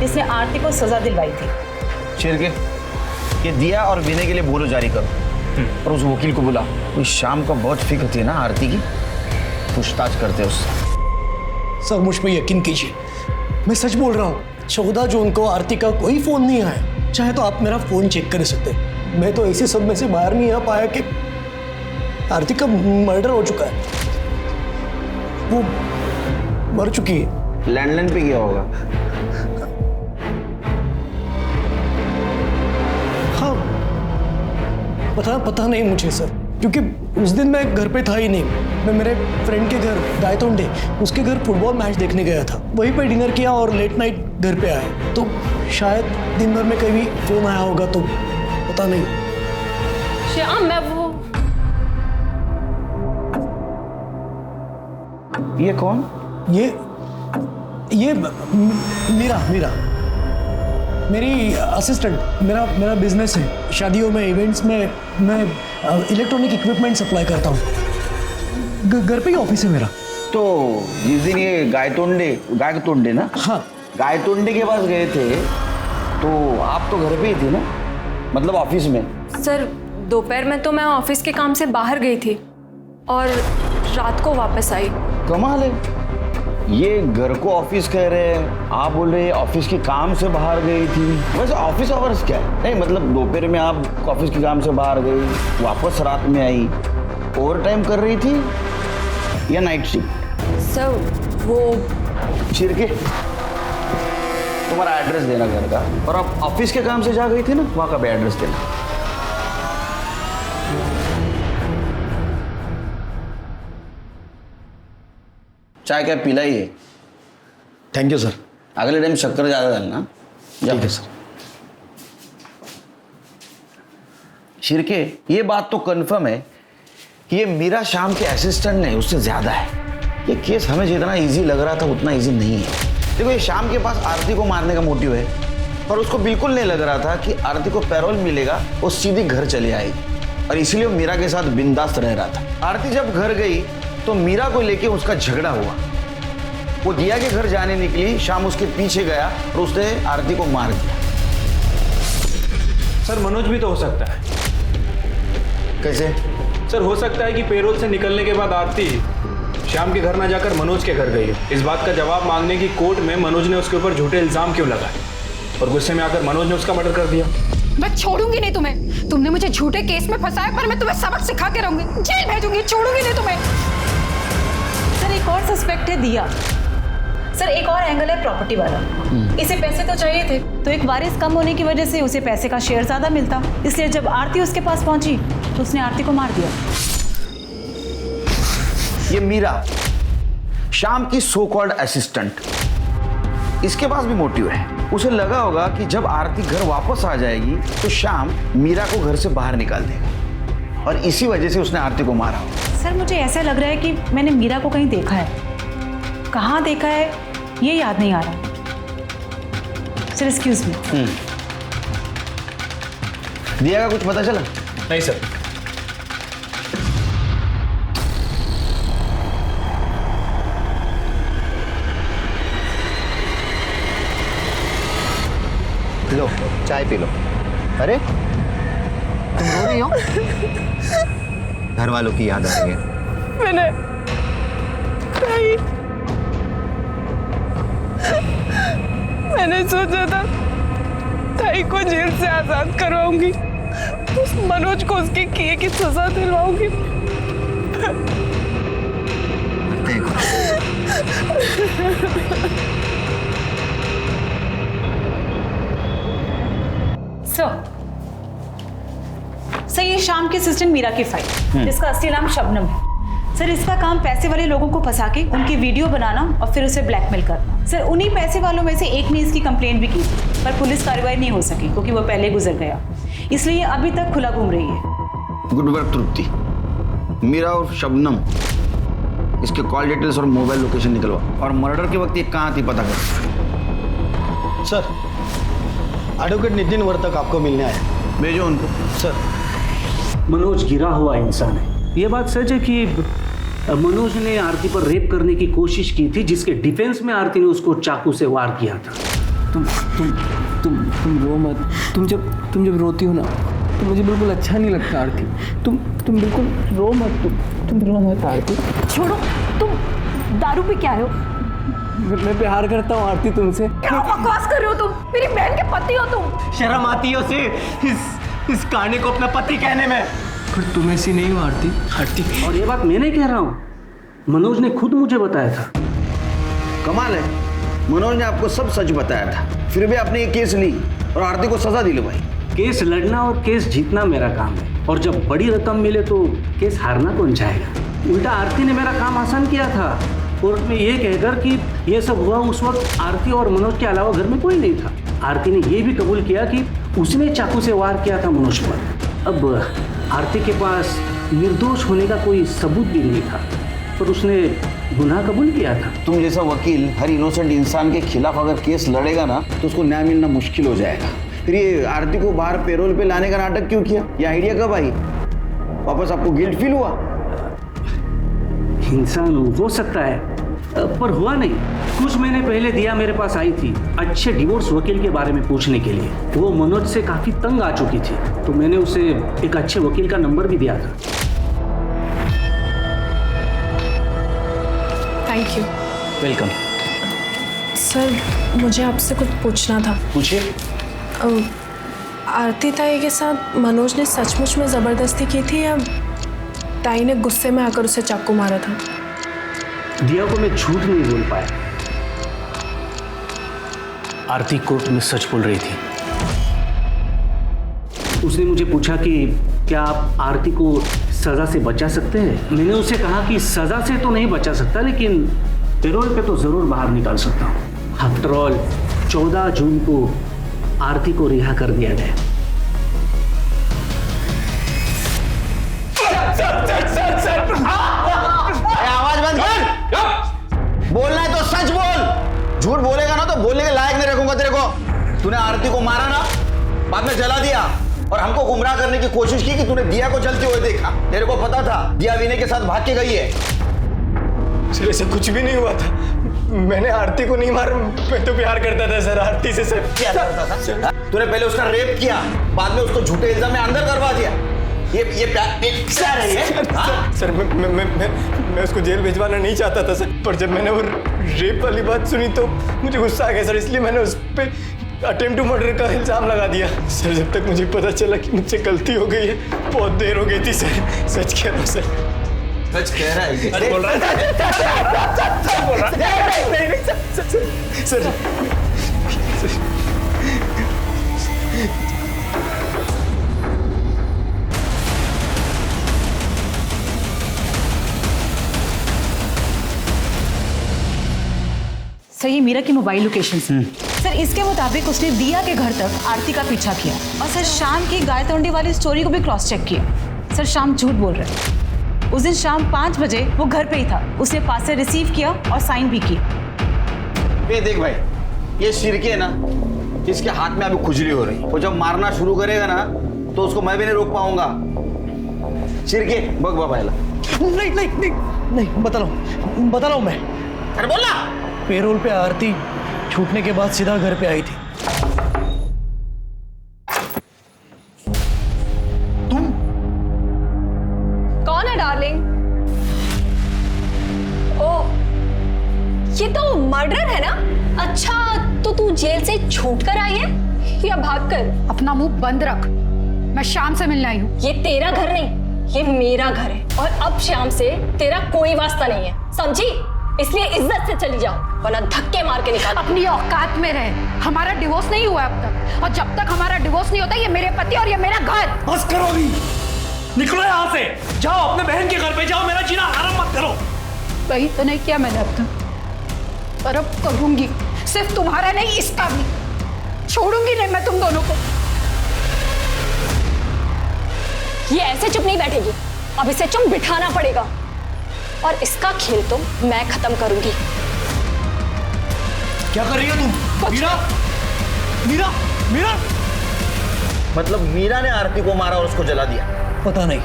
जिसने आरती को सजा दिलवाई थी। शिरके ये दिया और विनय के लिए बोलो जारी करो और उस वकील को बुला। कोई शाम को बहुत फिक्र थी ना आरती की, पूछताछ करते उससे। सर मुझ पर यकीन कीजिए, मैं सच बोल रहा हूँ। 14 जून को आरती का कोई फोन नहीं आया। चाहे तो आप मेरा फोन चेक कर सकते। मैं तो ऐसे सब में से बाहर नहीं आ पाया कि आरती का मर्डर हो चुका है, वो मर चुकी है। लैंडलाइन पे गया होगा। हाँ पता नहीं मुझे सर, क्योंकि उस दिन मैं घर पे था ही नहीं। मैं मेरे फ्रेंड के घर गायतोंडे, उसके घर फुटबॉल मैच देखने गया था। वहीं पे डिनर किया और लेट नाइट घर पे आया। तो शायद दिन भर में कभी फोन आया होगा, तो पता नहीं। श्याम मैं वो ये कौन? ये मीरा मेरी असिस्टेंट। मेरा बिजनेस है, शादियों में इवेंट्स में मैं इलेक्ट्रॉनिक इक्विपमेंट सप्लाई करता हूँ। घर पे ही ऑफिस है मेरा। तो जिस दिन ये गायतोंडे ना, हाँ गायतोंडे के पास गए थे तो आप तो घर पे ही थे ना, मतलब ऑफिस में? सर दोपहर में तो मैं ऑफिस के काम से बाहर गई थी और रात को वापस आई। कमाल है, ये घर को ऑफिस कह रहे हैं, आप बोल रहे हैं ऑफिस के काम से बाहर गई थी। वैसे ऑफिस आवर्स क्या है? नहीं मतलब दोपहर में आप ऑफिस के काम से बाहर गई, वापस रात में आई, ओवर टाइम कर रही थी या नाइट शिफ्ट? सर वो शिरके तुम्हारा एड्रेस देना घर का, और आप ऑफिस के काम से जा गई थी ना, वहाँ का भी एड्रेस देना। चाय क्या पिलाइए? Thank you sir. अगले टाइम शक्कर ज़्यादा डालना। ठीक है सर। शिरके ये बात तो कंफर्म है कि ये मीरा शाम के असिस्टेंट नहीं, उससे ज़्यादा है। ये केस हमें जितना इजी लग रहा था उतना इजी नहीं है। देखो ये शाम के पास आरती को मारने का मोटिव है, पर उसको बिल्कुल नहीं लग रहा था कि आरती को पैरोल मिलेगा वो सीधी घर चली आएगी, और इसलिए वो मीरा के साथ बिंदास रह रहा था। आरती जब घर गई तो मीरा को लेके उसका झगड़ा हुआ। वो दिया के घर जाने निकली, शाम उसके पीछे गया और उसने आरती को मार दिया। सर मनोज भी तो हो सकता है। कैसे? सर हो सकता है कि पेरोल से निकलने के बाद आरती श्याम के घर ना जाकर मनोज के घर गई। इस बात का जवाब मांगने की कोर्ट में मनोज ने उसके ऊपर झूठे इल्जाम क्यों लगाए और गुस्से में आकर मनोज ने उसका मर्डर कर दिया। मैं छोड़ूंगी नहीं तुम्हें। तुमने मुझे झूठे केस में फंसाया, पर मैं तुम्हें सबक सिखा के रहूंगी, जेल भेजूंगी, छोड़ूंगी नहीं तुम्हें। सर एक और सस्पेक्ट है दिया। सर एक और एंगल है प्रॉपर्टी वाला। इसे पैसे तो चाहिए थे, तो एक वारिस कम होने की वजह से उसे पैसे का शेयर ज्यादा मिलता, इसलिए जब आरती उसके पास पहुंची तो उसने आरती को मार दिया। ये मीरा, श्याम की सो कॉल्ड असिस्टेंट, इसके पास भी मोटिव है। उसे लगा होगा कि जब आरती घर वापस आ जाएगी तो श्याम मीरा को घर से बाहर निकाल देगा, और इसी वजह से उसने आरती को मारा। सर मुझे ऐसा लग रहा है कि मैंने मीरा को कहीं देखा है, कहाँ देखा है ये याद नहीं आ रहा। Sir excuse me. दिया का कुछ पता चला? नहीं सर। लो चाय पी लो। अरे तुम रो रही हो? घर वालों की याद आ रही है। मैंने सोचा था ताई को जेल से आजाद करवाऊंगी, उस मनोज को उसके किए की सजा दिलवाऊंगी। सर ये शाम के असिस्टेंट मीरा की फाइल, जिसका असली नाम शबनम है। सर इसका काम पैसे वाले लोगों को फंसा के उनकी वीडियो बनाना और फिर उसे ब्लैकमेल करना। सर उन्हीं पैसे वालों में से एक ने इसकी कंप्लेंट भी की, पर पुलिस कार्रवाई नहीं हो सकी क्योंकि वो पहले गुजर गया, इसलिए अभी तक खुला घूम रही है। गुड वर्क तृप्ति। मीरा और शबनम, इसके कॉल डिटेल्स और मोबाइल लोकेशन निकलवा, और मर्डर के वक्त ये कहाँ थी पता कर। सर एडवोकेट नितिन वर्तक आपको मिलने आए। भेजो उनको। सर मनोज गिरा हुआ इंसान है। ये बात सच है कि मनोज ने आरती पर रेप करने की कोशिश की थी, जिसके डिफेंस में आरती ने उसको चाकू से वार किया था। तुम रो मत। तुम जब रोती हो ना तो मुझे बिल्कुल अच्छा नहीं लगता आरती। तुम बिल्कुल रो मत। तुम रो मत आरती। छोड़ो, तुम दारू पे क्या हो? मैं प्यार करता हूँ आरती तुमसे। क्या बकवास कर रहे हो तुम? मेरी बहन के पति हो तुम। शर्म आती है उसे इस कहानी को अपना पति कहने में। पर तुम ऐसी नहीं हो आरती। और ये बात मैं नहीं कह रहा हूँ, मनोज ने खुद मुझे बताया था। कमाल है, मनोज ने आपको सब सच बताया था, फिर भी आपने ये केस ली और आरती को सजा दिलवाई। केस लड़ना और केस जीतना मेरा काम है, और जब बड़ी रकम मिले तो केस हारना कौन चाहेगा। उल्टा आरती ने मेरा काम आसान किया था, कोर्ट में ये कहकर कि ये सब हुआ उस वक्त आरती और मनोज के अलावा घर में कोई नहीं था। आरती ने ये भी कबूल किया कि उसने चाकू से वार किया था मनोज पर। अब आरती के पास निर्दोष होने का कोई सबूत भी नहीं था, पर उसने गुनाह कबूल किया था। तुम जैसा वकील हर इनोसेंट इंसान के खिलाफ अगर केस लड़ेगा ना तो उसको न्याय मिलना मुश्किल हो जाएगा। फिर ये आरती को बाहर पेरोल पे लाने का नाटक क्यों किया? ये आइडिया कब आई? वापस आपको गिल्ट फील हुआ? इंसान हो सकता है, पर हुआ नहीं। कुछ महीने पहले दिया मेरे पास आई थी अच्छे डिवोर्स वकील के बारे में पूछने के लिए। वो मनोज से काफी तंग आ चुकी थी, तो मैंने उसे एक अच्छे वकील का नंबर भी दिया था। Thank you. वेलकम। सर मुझे आपसे कुछ पूछना था। पूछिए। आरती ताई के साथ मनोज ने सचमुच में ज़बरदस्ती की थी या ताई ने गुस्से में आकर उसे चाकू मारा था? दिया को मैं झूठ नहीं बोल पाया। आरती कोर्ट में सच बोल रही थी। उसने मुझे पूछा कि क्या आप आरती को सजा से बचा सकते हैं। मैंने उसे कहा कि सजा से तो नहीं बचा सकता, लेकिन पेरोल पे तो जरूर बाहर निकाल सकता हूँ। आफ्टर ऑल 14 जून को आरती को रिहा कर दिया गया। आवाज बंद कर। बोलना है तो सच बोल, झूठ बोलेगा ना तो बोलने के लायक नहीं रखूंगा तेरे को। तूने आरती को मारा ना, बाद में जला दिया और हमको गुमराह करने की कोशिश की कि तूने दिया को जलते हुए देखा। तेरे को पता था दिया विनय के साथ भाग के गई है। सर ऐसा कुछ भी नहीं हुआ था, मैंने आरती को नहीं मारा, मैं तो प्यार करता था सर आरती से। सर क्या करता था? तूने पहले उसका रेप किया, बाद में उसको झूठे इल्जाम में अंदर करवा दिया। ये प्यार है ये? सर मैं उसको जेल भिजवाना नहीं चाहता था सर, पर जब मैंने वो रेप वाली बात सुनी तो मुझे गुस्सा आ गया सर, इसलिए मैंने उस पर अटेम्प्ट टू मर्डर का इल्जाम लगा दिया। सर जब तक मुझे पता चला कि मुझसे गलती हो गई है बहुत देर हो गई थी सर। सच कह रहा हूँ सर। सच कह रहा है? अरे बोल रहा है सर। सर ये मीरा की मोबाइल लोकेशन सर, इसके मुताबिक उसने दिया के घर तक आरती का पीछा किया और सर शाम की गाय तोड़ने वाली स्टोरी को भी क्रॉस चेक किया। सर शाम झूठ बोल रहे हैं। उस दिन शाम 5 बजे वो घर पे ही था। उसने पार्सल रिसीव किया और साइन भी किया। ये देख भाई, ये शिरके ना, इसके हाथ में अभी खुजली हो रही है। वो जब मारना शुरू करेगा ना तो उसको मैं भी नहीं रोक पाऊंगा। शिरके बग बाबाला। नहीं नहीं नहीं नहीं बता रहा हूँ मैं। अरे बोलना। पेरोल पे आरती छूटने के बाद सीधा घर पे आई थी। तुम कौन है डार्लिंग? ओ, ये तो मर्डर है ना? अच्छा, तो तू जेल से छूट कर आई है या भाग कर? अपना मुंह बंद रख। मैं शाम से मिलने आई हूँ। ये तेरा घर नहीं, ये मेरा घर है और अब शाम से तेरा कोई वास्ता नहीं है, समझी? इसलिए इज्जत से चली जाओ वरना धक्के मार के निकाल। अपनी औकात में रहे। हमारा डिवोर्स नहीं हुआ अब तक, और जब तक हमारा डिवोर्स नहीं होता ये मेरे पति और ये मेरा घर। बस करो अभी, निकलो यहाँ से। जाओ अपने बहन के घर पे जाओ, मेरा जीना हराम मत करो। वही तो नहीं किया मैंने अब तक, और अब करूंगी। सिर्फ तुम्हारा नहीं, इसका भी। छोड़ूंगी नहीं मैं तुम दोनों को। ये ऐसे चुप नहीं बैठेगी, अब इसे चुप बिठाना पड़ेगा और इसका खेल तो मैं खत्म करूंगी। क्या कर रही हो तुम? मीरा, मीरा, मीरा। मतलब मीरा ने आरती को मारा और उसको जला दिया? पता नहीं,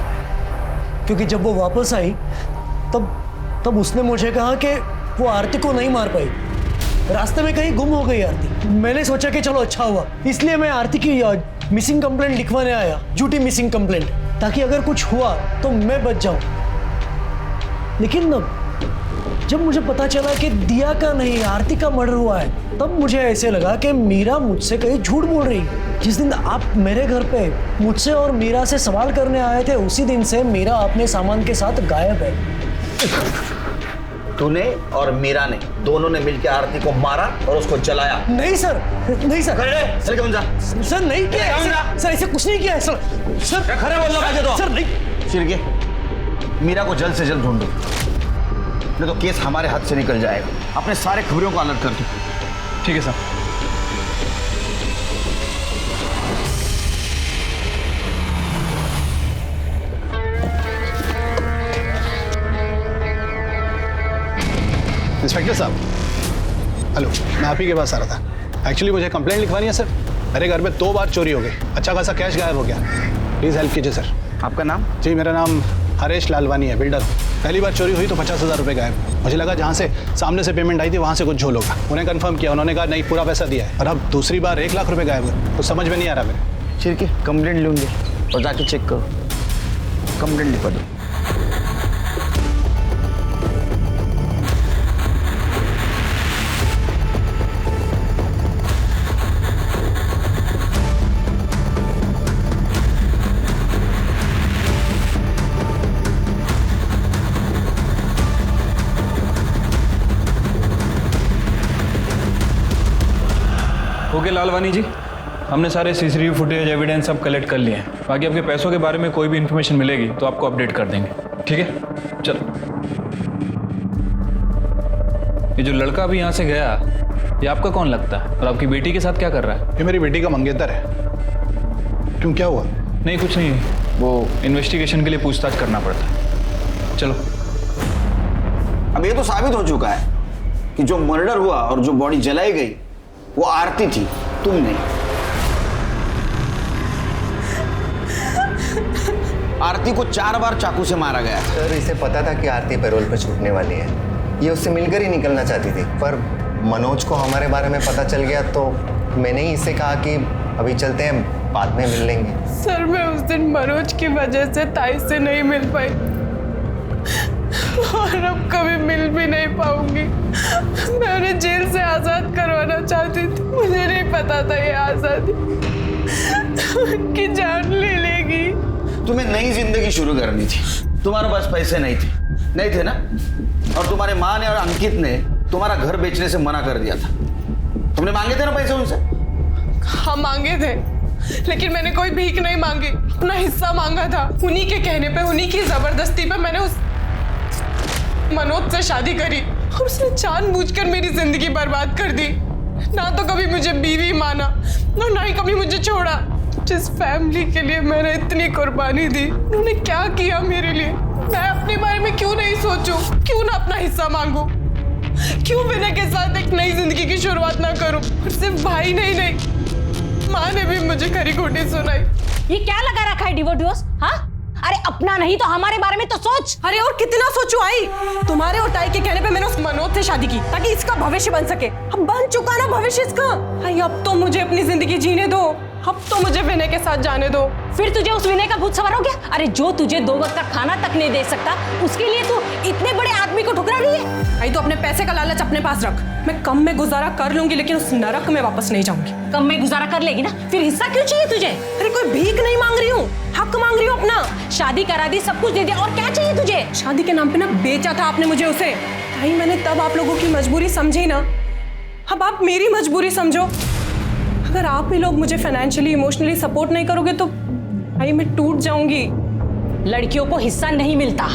क्योंकि जब वो वापस आई तब उसने मुझे कहा कि वो आरती को नहीं मार पाई। रास्ते में कहीं गुम हो गई आरती। मैंने सोचा कि चलो अच्छा हुआ, इसलिए मैं आरती की मिसिंग कंप्लेंट लिखवाने आया, झूठी मिसिंग कंप्लेंट, ताकि अगर कुछ हुआ तो मैं बच जाऊं। लेकिन जब मुझे पता चला कि दिया का नहीं आरती का मर्डर हुआ है, तब मुझे ऐसे लगा कि मीरा मुझसे कहीं झूठ बोल रही है। जिस दिन आप मेरे घर पे मुझसे और मीरा से सवाल करने आए थे, उसी दिन से मीरा अपने सामान के साथ गायब है। तूने और मीरा ने दोनों ने मिलकर आरती को मारा और उसको जलाया? नहीं सर, नहीं सर। चल के जा। सर नहीं किया सर, ऐसे कुछ नहीं किया है सर। सर खड़े बोल रहा सर नहीं। शिरके, मीरा को जल्द से जल्द ढूंढो, नहीं तो केस हमारे हाथ से निकल जाएगा। अपने सारे खबरों को अलर्ट कर दो। ठीक है सर। इंस्पेक्टर साहब, हेलो, मैं आप ही के पास आ रहा था। एक्चुअली मुझे कंप्लेंट लिखवानी है सर। मेरे घर में 2 बार चोरी हो गई, अच्छा खासा कैश गायब हो गया। प्लीज़ हेल्प कीजिए सर। आपका नाम? जी, मेरा नाम हरेश लालवानी है, बिल्डर। पहली बार चोरी हुई तो 50,000 रुपये गायब। मुझे लगा जहाँ से सामने से पेमेंट आई थी वहाँ से कुछ झोल होगा। उन्हें कंफर्म किया, उन्होंने कहा नहीं पूरा पैसा दिया है। और अब दूसरी बार 1 लाख रुपये गायब हुए, तो समझ में नहीं आ रहा मेरे। शिरके, कंप्लेंट लूँगे और जाके चेक करो, कंप्लेंट लिखवा दो। ओके लालवानी जी, हमने सारे सीसीटीवी फुटेज एविडेंस सब कलेक्ट कर लिए हैं। बाकी आपके पैसों के बारे में कोई भी इन्फॉर्मेशन मिलेगी तो आपको अपडेट कर देंगे, ठीक है? चलो। ये जो लड़का अभी यहाँ से गया, ये आपका कौन लगता है और आपकी बेटी के साथ क्या कर रहा है? ये मेरी बेटी का मंगेतर है। क्यों, क्या हुआ? नहीं कुछ नहीं, वो इन्वेस्टिगेशन के लिए पूछताछ करना पड़ता है। चलो। अब ये तो साबित हो चुका है कि जो मर्डर हुआ और जो बॉडी जलाई गई वो आरती थी, तुम नहीं। आरती को 4 बार चाकू से मारा गया। सर इसे पता था कि आरती पैरोल पे छूटने वाली है, ये उससे मिलकर ही निकलना चाहती थी, पर मनोज को हमारे बारे में पता चल गया तो मैंने ही इससे कहा कि अभी चलते हैं, बाद में मिल लेंगे। सर मैं उस दिन मनोज की वजह से ताई से नहीं मिल पाई। और अब कभी मिल भी नहीं पाऊंगी। मैं उन्हें जेल से आजाद करवाना चाहती थी, मुझे नहीं पता था ये आजादी उनकी जान ले लेगी। तुम्हें नई जिंदगी शुरू करनी थी, तुम्हारे पास पैसे नहीं थे ना, और तुम्हारे माँ ने और अंकित ने तुम्हारा घर बेचने से मना कर दिया था। तुमने मांगे थे ना पैसे उनसे? हाँ मांगे थे, लेकिन मैंने कोई भीख नहीं मांगी, अपना हिस्सा मांगा था। उन्हीं के कहने पे, उन्हीं की जबरदस्ती पे मैंने उस मनोज से शादी करी और उसने जानबूझकर मेरी जिंदगी बर्बाद कर दी। ना तो कभी मुझे बीवी माना और ना ही कभी मुझे छोड़ा। जिस फैमिली के लिए मैंने इतनी कुर्बानी दी, उन्होंने क्या किया मेरे लिए? मैं अपने बारे में क्यों नहीं सोचूं? क्यों ना अपना हिस्सा मांगू? क्यों विनय के साथ एक नई जिंदगी की शुरुआत ना करूं? और सिर्फ भाई नहीं, माँ ने भी मुझे खरी खोटी सुनाई। ये क्या लगा रखा है डिवोर्स? हाँ, अरे अपना नहीं तो हमारे बारे में तो सोच। अरे और कितना सोचूं आई? तुम्हारे और ताई के कहने पे मैंने उस मनोज से शादी की ताकि इसका भविष्य बन सके। अब बन चुका ना भविष्य इसका। आई अब तो मुझे अपनी जिंदगी जीने दो, अब तो मुझे विनय के साथ जाने दो। फिर तुझे उस विनय का भूत सवार हो गया? अरे जो तुझे 2 वक्त का खाना तक नहीं दे सकता, उसके लिए तू इतने बड़े आदमी को ठुकरा रही है। आई तो अपने पैसे का लालच अपने पास रख। मैं कम में गुजारा कर लूंगी, लेकिन उस नरक में वापस नहीं जाऊंगी। कम में गुजारा कर लेगी ना, फिर हिस्सा क्यों चाहिए तुझे? अरे कोई भीख नहीं मांग रही हूँ, हक मांग रही हूँ अपना। शादी करा दी, सब कुछ दे दिया, और क्या चाहिए तुझे? शादी के नाम पे ना बेचा था आपने मुझे उसे। भाई मैंने तब आप लोगों की मजबूरी समझी ना, अब आप मेरी मजबूरी समझो। अगर आप ही लोग मुझे फाइनेंशियली इमोशनली सपोर्ट नहीं करोगे तो भाई मैं टूट जाऊंगी। लड़कियों को हिस्सा नहीं मिलता,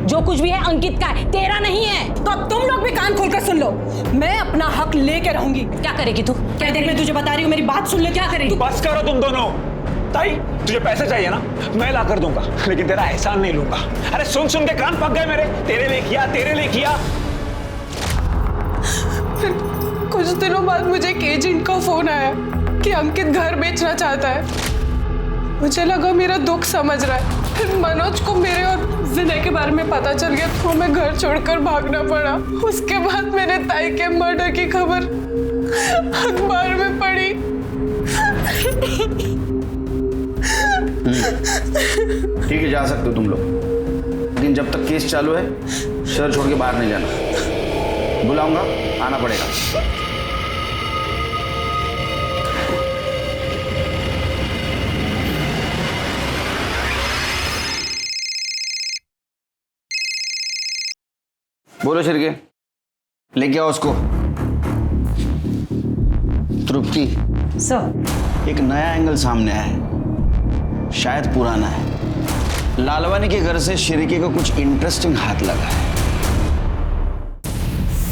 जो कुछ भी है अंकित का है, तेरा नहीं है। तो अब तुम लोग भी कान खोलकर सुन लो, मैं अपना हक लेके रहूंगी। क्या करेगी तू? क्या देख, मैं तुझे बता रही हूँ, मेरी बात सुन ले। क्या करेगी? बस करो तुम दोनों। ताई तुझे पैसे चाहिए ना, मैं ला कर दूंगा, लेकिन तेरा एहसान नहीं लूंगा। अरे सुन सुन के कान पक गए मेरे। तेरे लिए किया। फिर कुछ दिनों बाद मुझे एक एजेंट का फोन आया कि अंकित घर बेचना चाहता है। मुझे लगा मेरा दुख समझ रहा है। फिर मनोज को मेरे और विनय के बारे में पता चल गया तो मैं घर छोड़कर भागना पड़ा। उसके बाद मेरे ताई के मर्डर की खबर अखबार में पड़ी। ठीक है, जा सकते हो तुम लोग, लेकिन जब तक केस चालू है शहर छोड़ के बाहर नहीं जाना। बुलाऊंगा, आना पड़ेगा। बोलो शिर्के, लेके आओ उसको। तृप्ति सर, एक नया एंगल सामने आया है, शायद पुराना है। लालवानी के घर से शिर्के को कुछ इंटरेस्टिंग हाथ लगा है।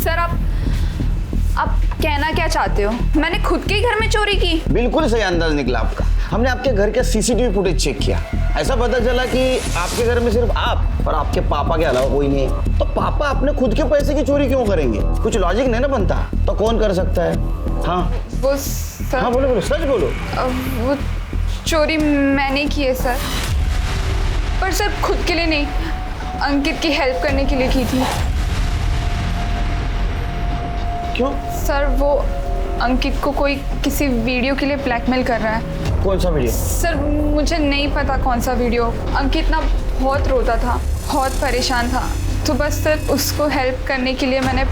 सर आप कहना क्या चाहते हो? मैंने खुद के घर में चोरी की? बिल्कुल सही अंदाज निकला आपका। हमने आपके घर के सीसीटीवी फुटेज चेक किया, ऐसा पता चला कि आपके घर में सिर्फ आप और आपके पापा के अलावा कोई नहीं है। तो पापा अपने खुद के पैसे की चोरी क्यों करेंगे? कुछ लॉजिक नहीं ना बनता। तो कौन कर सकता है? हाँ वो सर, हाँ बोलो, सच बोलो। वो चोरी मैंने की है सर, पर सर खुद के लिए नहीं, अंकित की हेल्प करने के लिए की थी। क्यों? सर वो अंकित को कोई किसी वीडियो के लिए ब्लैकमेल कर रहा है। कौन सा वीडियो? सर मुझे नहीं पता कौन सा वीडियो। अंकित ना बहुत रोता था, बहुत परेशान था, तो बस सिर्फ उसको हेल्प करने के लिए मैंने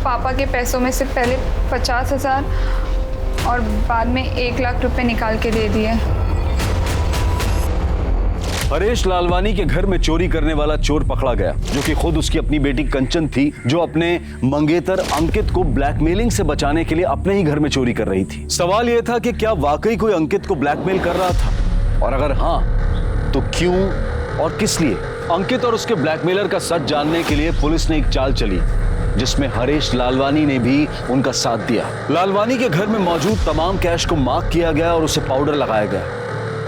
पापा के पैसों में से पहले 50,000 और बाद में 1 लाख रुपए निकाल के दे दिए। हरेश लालवानी के घर में चोरी करने वाला चोर पकड़ा गया, जो कि खुद उसकी अपनी बेटी कंचन थी, जो अपने मंगेतर अंकित को ब्लैकमेलिंग से बचाने के लिए अपने ही घर में चोरी कर रही थी। सवाल यह था कि क्या वाकई कोई अंकित को ब्लैकमेल कर रहा था, और अगर हाँ तो क्यों और किस लिए? अंकित और उसके ब्लैकमेलर का सच जानने के लिए पुलिस ने एक चाल चली, जिसमें हरेश लालवानी ने भी उनका साथ दिया। लालवानी के घर में मौजूद तमाम कैश को मार्क किया गया और उसे पाउडर लगाया गया,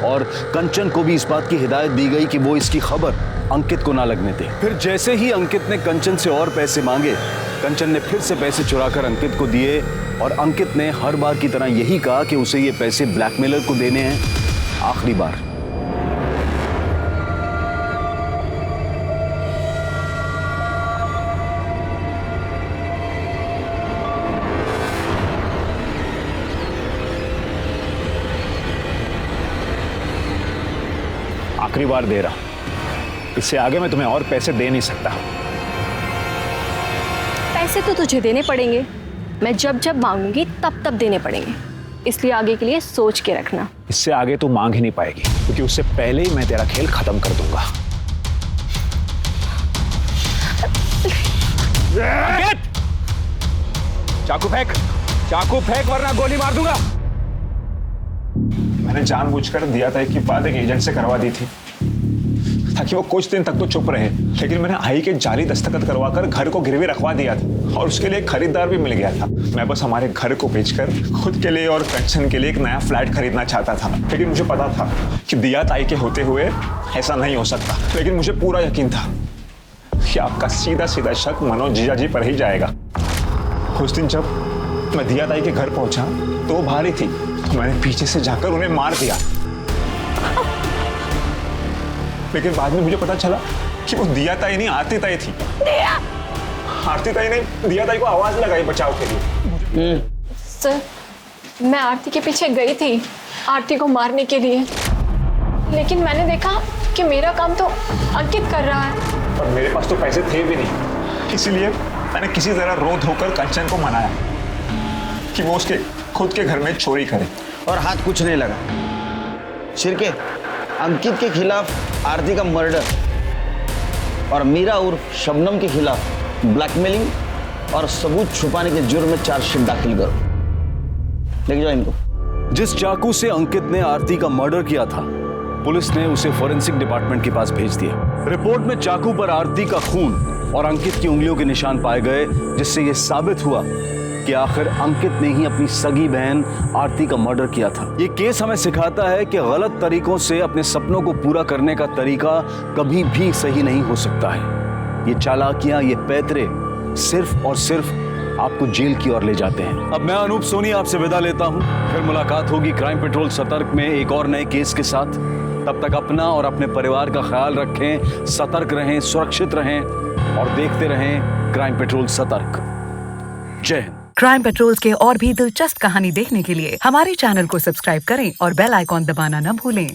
और कंचन को भी इस बात की हिदायत दी गई कि वो इसकी खबर अंकित को ना लगने दे। फिर जैसे ही अंकित ने कंचन से और पैसे मांगे, कंचन ने फिर से पैसे चुराकर अंकित को दिए, और अंकित ने हर बार की तरह यही कहा कि उसे ये पैसे ब्लैकमेलर को देने हैं, आखिरी बार। आखिरी बार दे रहा हूं, इससे आगे मैं तुम्हें और पैसे दे नहीं सकता। पैसे तो तुझे देने पड़ेंगे, मैं जब जब मांगूंगी तब तब देने पड़ेंगे, इसलिए आगे के लिए सोच के रखना। इससे आगे तू मांग ही नहीं पाएगी, क्योंकि उससे पहले ही मैं तेरा खेल खत्म कर दूंगा। चाकू फेंक वरना गोली मार दूंगा। मैंने जानबूझकर दिया था कि बात एक एजेंट से करवा दी थी ताकि वो कुछ दिन तक तो चुप रहे, लेकिन मैंने आई के जाली दस्तखत करवाकर घर को गिरवी रखवा दिया था और उसके लिए एक खरीदार भी मिल गया था। मैं बस हमारे घर को बेचकर खुद के लिए और पेंशन के लिए एक नया फ्लैट खरीदना चाहता था, लेकिन मुझे पता था कि दिया ताई के होते हुए ऐसा नहीं हो सकता। लेकिन मुझे पूरा यकीन था कि आपका सीधा सीधा शक मनोज जीजाजी पर ही जाएगा। उस दिन जब मैं दिया ताई के घर पहुंचा तो वो बाहर ही थी, तो मैंने पीछे से जाकर उन्हें मार दिया। लेकिन बाद में मुझे पता चला कि वो दिया ताई नहीं आरती ताई थी। आरती ताई ने दिया ताई को आवाज लगाई बचाव के लिए। सर, मैं आरती के पीछे गई थी आरती को मारने के लिए, लेकिन मैंने देखा कि मेरा काम तो अंकित कर रहा है। पर मेरे पास तो पैसे थे भी नहीं, इसीलिए मैंने किसी तरह रो धोकर कंचन को मनाया कि वो उसके खुद के घर में चोरी करे। और हाथ कुछ नहीं लगा। शिरके, अंकित के खिलाफ आरती का मर्डर और मीरा उर्फ शबनम के खिलाफ ब्लैकमेलिंग और सबूत छुपाने के जुर्म में चार्जशीट दाखिल करो। लेके जाओ इनको। जिस चाकू से अंकित ने आरती का मर्डर किया था, पुलिस ने उसे फॉरेंसिक डिपार्टमेंट के पास भेज दिया। रिपोर्ट में चाकू पर आरती का खून और अंकित की उंगलियों के निशान पाए गए, जिससे यह साबित हुआ कि आखिर अंकित ने ही अपनी सगी बहन आरती का मर्डर किया था। ये केस हमें सिखाता है कि गलत तरीकों से अपने सपनों को पूरा करने का तरीका कभी भी सही नहीं हो सकता है। ये चालाकियां, ये पैतरे सिर्फ और सिर्फ आपको जेल की ओर ले जाते हैं। अब मैं अनूप सोनी आपसे विदा लेता हूं। फिर मुलाकात होगी क्राइम पेट्रोल सतर्क में एक और नए केस के साथ। तब तक अपना और अपने परिवार का ख्याल रखें, सतर्क रहें, सुरक्षित रहें और देखते रहें क्राइम पेट्रोल सतर्क। जय हिंद। क्राइम पेट्रोल के और भी दिलचस्प कहानी देखने के लिए हमारे चैनल को सब्सक्राइब करें और बेल आइकॉन दबाना न भूलें।